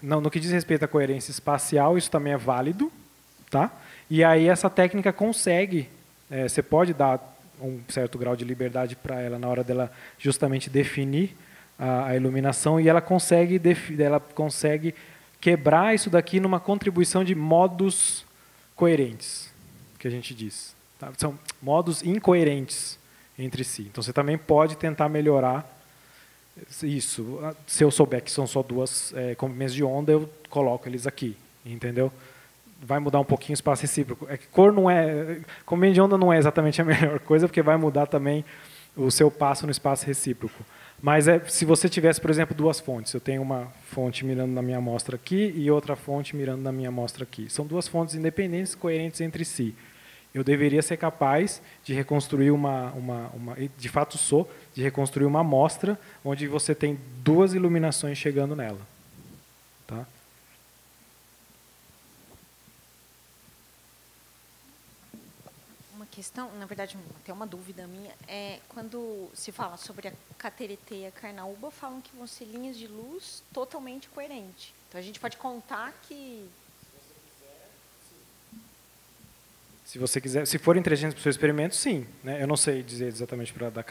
Speaker 1: no que diz respeito à coerência espacial, isso também é válido. Tá? E aí essa técnica consegue, você pode dar um certo grau de liberdade para ela na hora dela justamente definir a iluminação e ela consegue quebrar isso daqui numa contribuição de modos coerentes, que a gente diz. Tá? São modos incoerentes entre si. Então você também pode tentar melhorar isso. Se eu souber que são só duas comprimentos de onda, eu coloco eles aqui, entendeu? Vai mudar um pouquinho o espaço recíproco. É que cor não é... Comprimento de onda não é exatamente a melhor coisa, porque vai mudar também o seu passo no espaço recíproco. Mas se você tivesse, por exemplo, duas fontes, eu tenho uma fonte mirando na minha amostra aqui e outra fonte mirando na minha amostra aqui. São duas fontes independentes, coerentes entre si. Eu deveria ser capaz de reconstruir de fato sou, de reconstruir uma amostra onde você tem duas iluminações chegando nela. Tá?
Speaker 3: Questão, na verdade, até uma dúvida minha, quando se fala sobre a cateretê e a carnaúba, falam que vão ser linhas de luz totalmente coerentes. Então, a gente pode contar que...
Speaker 1: Se você quiser, se for inteligente para o seu experimento, sim. Né? Eu não sei dizer exatamente para da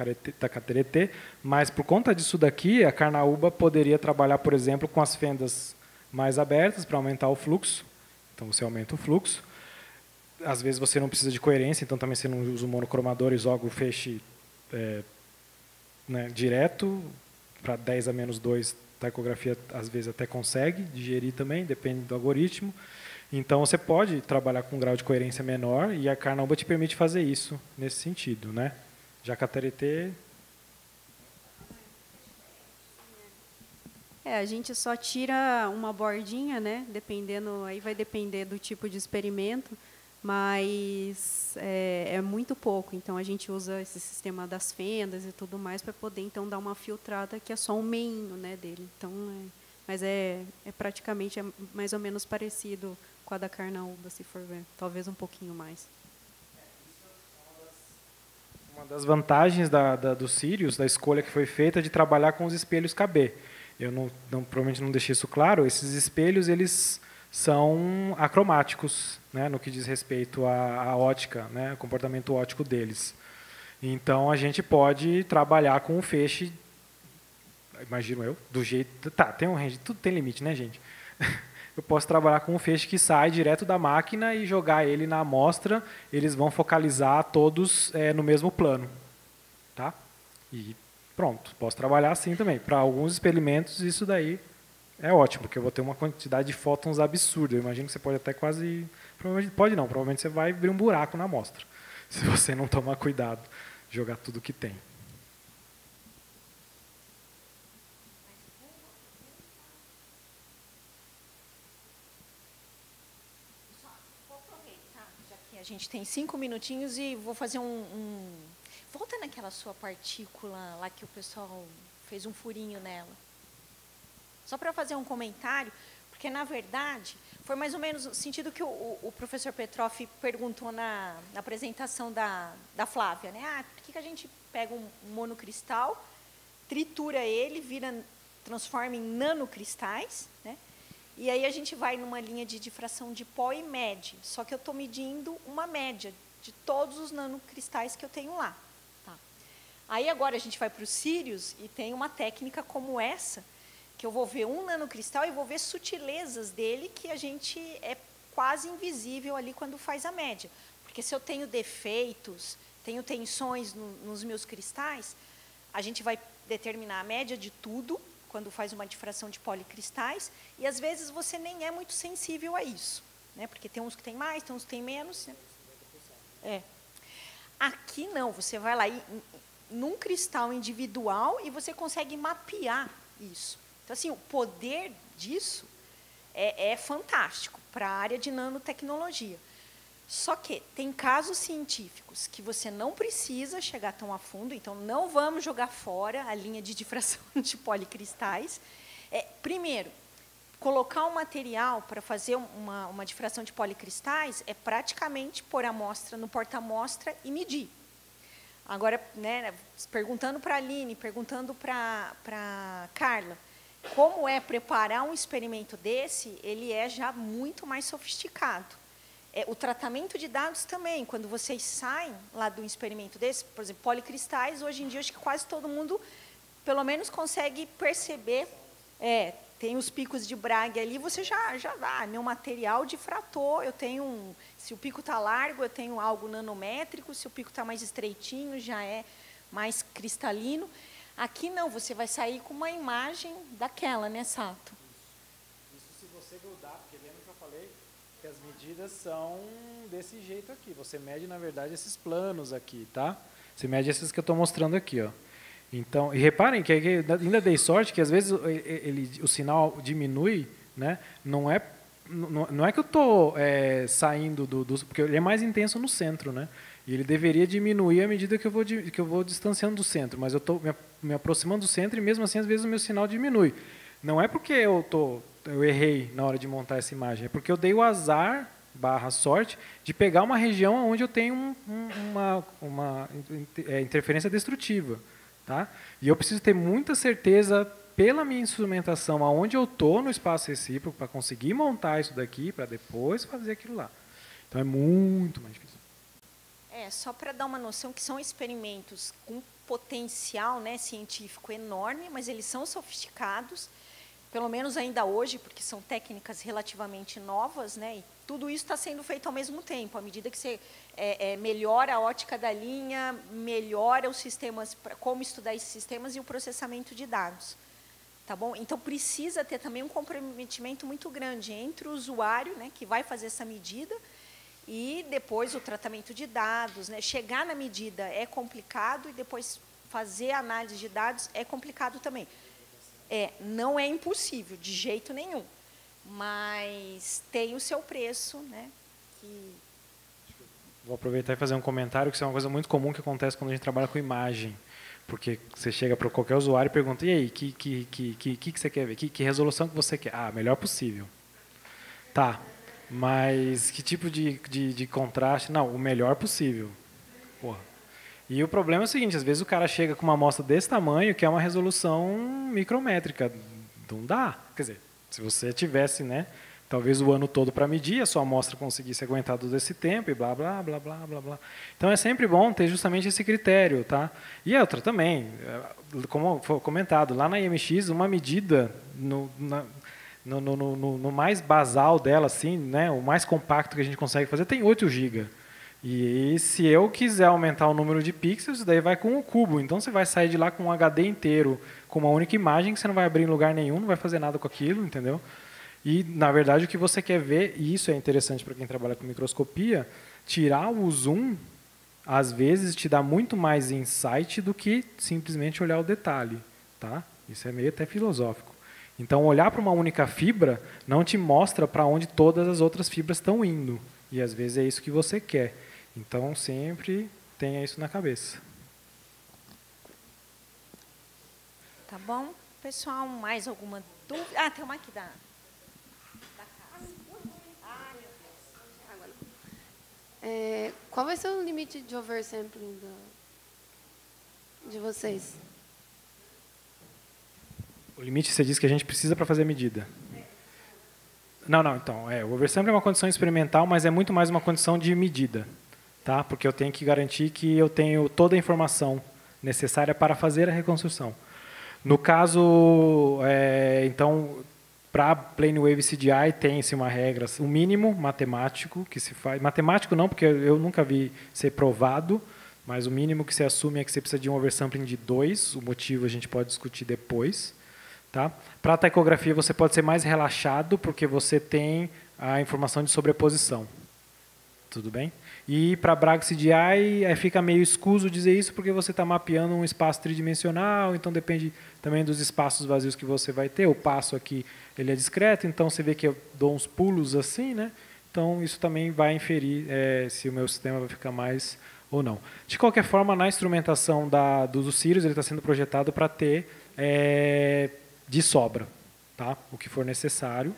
Speaker 1: cateretê, mas por conta disso daqui, a carnaúba poderia trabalhar, por exemplo, com as fendas mais abertas para aumentar o fluxo. Então, você aumenta o fluxo. Às vezes você não precisa de coerência, então também você não usa o monocromador e joga o feixe direto. Para 10 a menos 2, tachografia às vezes até consegue digerir também, depende do algoritmo. Então você pode trabalhar com um grau de coerência menor e a carnaúba te permite fazer isso nesse sentido. Né? Já a cateretê...
Speaker 10: A gente só tira uma bordinha, né? Dependendo, aí vai depender do tipo de experimento, mas é muito pouco. Então a gente usa esse sistema das fendas e tudo mais para poder então dar uma filtrada que é só um meinho, né, dele. Então, mas praticamente mais ou menos parecido com a da carnaúba, se for ver, talvez um pouquinho mais.
Speaker 1: Uma das vantagens do Sirius, da escolha que foi feita, é de trabalhar com os espelhos KB. Eu provavelmente não deixei isso claro. Esses espelhos, eles são acromáticos, né, no que diz respeito à ótica, né, o comportamento óptico deles. Então, a gente pode trabalhar com o feixe, imagino eu, do jeito... Tá, tem um range, tudo tem limite, né, gente? Eu posso trabalhar com um feixe que sai direto da máquina e jogar ele na amostra, eles vão focalizar todos no mesmo plano. Tá? E pronto, posso trabalhar assim também. Para alguns experimentos, isso daí é ótimo, porque eu vou ter uma quantidade de fótons absurda. Eu imagino que você pode até quase... Provavelmente, pode não, provavelmente você vai abrir um buraco na amostra, se você não tomar cuidado, jogar tudo que tem.
Speaker 3: A gente tem 5 minutinhos e vou fazer Volta naquela sua partícula lá que o pessoal fez um furinho nela. Só para fazer um comentário, porque, na verdade, foi mais ou menos o sentido que o professor Petroff perguntou na apresentação da Flávia. Né? Por que a gente pega um monocristal, tritura ele, transforma em nanocristais, né? E aí a gente vai numa linha de difração de pó e mede. Só que eu estou medindo uma média de todos os nanocristais que eu tenho lá. Tá? Aí agora a gente vai para o Sirius e tem uma técnica como essa, que eu vou ver um nanocristal e vou ver sutilezas dele que a gente é quase invisível ali quando faz a média. Porque se eu tenho defeitos, tenho tensões nos meus cristais, a gente vai determinar a média de tudo, quando faz uma difração de policristais, e às vezes você nem é muito sensível a isso, né? Porque tem uns que tem mais, tem uns que tem menos. Né? Aqui não, você vai lá num cristal individual e você consegue mapear isso. Então, assim, o poder disso é fantástico para a área de nanotecnologia. Só que tem casos científicos que você não precisa chegar tão a fundo, então não vamos jogar fora a linha de difração de policristais. Primeiro, colocar um material para fazer uma difração de policristais é praticamente pôr a amostra no porta-amostra e medir. Agora, né, perguntando para a Aline, perguntando para a Carla, como é preparar um experimento desse, ele é já muito mais sofisticado. O tratamento de dados também, quando vocês saem lá do experimento desse, por exemplo, policristais, hoje em dia, acho que quase todo mundo, pelo menos, consegue perceber, tem os picos de Bragg ali, você já meu material difratou, eu tenho se o pico está largo, eu tenho algo nanométrico, se o pico está mais estreitinho, já é mais cristalino. Aqui não, você vai sair com uma imagem daquela, né, Sato?
Speaker 1: Isso se você grudar, porque lembra que eu falei que as medidas são desse jeito aqui. Você mede, na verdade, esses planos aqui, tá? Você mede esses que eu estou mostrando aqui, ó. Então, e reparem que ainda dei sorte que às vezes o sinal diminui, né? Não é que eu estou saindo porque ele é mais intenso no centro, né? E ele deveria diminuir à medida que eu vou distanciando do centro, mas eu estou me aproximando do centro e mesmo assim às vezes o meu sinal diminui. Não é porque eu errei na hora de montar essa imagem, é porque eu dei o azar / sorte de pegar uma região onde eu tenho uma interferência destrutiva. Tá? E eu preciso ter muita certeza, pela minha instrumentação, aonde eu estou no espaço recíproco, para conseguir montar isso daqui, para depois fazer aquilo lá. Então, é muito mais difícil.
Speaker 3: Só para dar uma noção que são experimentos com potencial, né, científico enorme, mas eles são sofisticados, pelo menos ainda hoje, porque são técnicas relativamente novas, né, e tudo isso está sendo feito ao mesmo tempo. À medida que você melhora a ótica da linha, melhora os sistemas, como estudar esses sistemas e o processamento de dados. Tá bom? Então, precisa ter também um comprometimento muito grande entre o usuário, né, que vai fazer essa medida, e depois o tratamento de dados. Né? Chegar na medida é complicado e depois fazer a análise de dados é complicado também. Não é impossível, de jeito nenhum, mas tem o seu preço. Né?
Speaker 1: Vou aproveitar e fazer um comentário, que isso é uma coisa muito comum que acontece quando a gente trabalha com imagem. Porque você chega para qualquer usuário e pergunta, e aí, que você quer ver? Que resolução que você quer? Ah, melhor possível. Tá, mas que tipo de contraste? Não, o melhor possível. Porra. E o problema é o seguinte, às vezes o cara chega com uma amostra desse tamanho, que é uma resolução micrométrica. Não dá. Quer dizer, se você tivesse, né, talvez o ano todo para medir, a sua amostra conseguisse aguentar todo esse tempo e blá, blá, blá, blá, blá, blá. Então, é sempre bom ter justamente esse critério. Tá? E outra também, como foi comentado, lá na IMX, uma medida no mais basal dela, assim, né, o mais compacto que a gente consegue fazer, tem 8 GB. E se eu quiser aumentar o número de pixels, daí vai com o cubo. Então você vai sair de lá com um HD inteiro, com uma única imagem, que você não vai abrir em lugar nenhum, não vai fazer nada com aquilo, entendeu? E, na verdade, o que você quer ver, e isso é interessante para quem trabalha com microscopia, tirar o zoom, às vezes, te dá muito mais insight do que simplesmente olhar o detalhe. Tá? Isso é meio até filosófico. Então, olhar para uma única fibra não te mostra para onde todas as outras fibras estão indo. E, às vezes, é isso que você quer. Então, sempre tenha isso na cabeça.
Speaker 3: Tá bom? Pessoal, mais alguma dúvida? Ah, tem uma aqui da casa. Ai, meu Deus.
Speaker 11: Qual vai ser o limite de oversampling de vocês?
Speaker 1: O limite, você diz que a gente precisa para fazer a medida. Não, então, o oversampling é uma condição experimental, mas é muito mais uma condição de medida. Tá? Porque eu tenho que garantir que eu tenho toda a informação necessária para fazer a reconstrução. No caso, então, para Plane Wave CGI tem-se uma regra, um mínimo matemático que se faz. Matemático não, porque eu nunca vi ser provado, mas o mínimo que se assume é que você precisa de um oversampling de 2, o motivo a gente pode discutir depois. Tá? Para a tacografia você pode ser mais relaxado, porque você tem a informação de sobreposição. Tudo bem? E para Bragg CGI fica meio escuso dizer isso, porque você está mapeando um espaço tridimensional, então depende também dos espaços vazios que você vai ter. O passo aqui ele é discreto, então você vê que eu dou uns pulos assim, né? Então isso também vai inferir se o meu sistema vai ficar mais ou não. De qualquer forma, na instrumentação do Sirius, ele está sendo projetado para ter de sobra, tá? O que for necessário,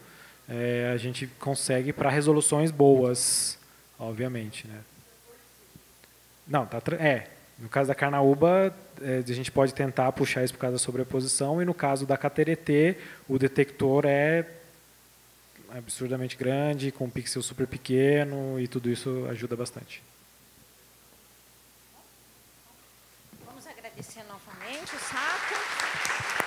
Speaker 1: a gente consegue para resoluções boas, obviamente, né? Não, no caso da Carnaúba, a gente pode tentar puxar isso por causa da sobreposição, e no caso da Cateretê, o detector é absurdamente grande, com um pixel super pequeno, e tudo isso ajuda bastante.
Speaker 3: Vamos agradecer novamente o Sato.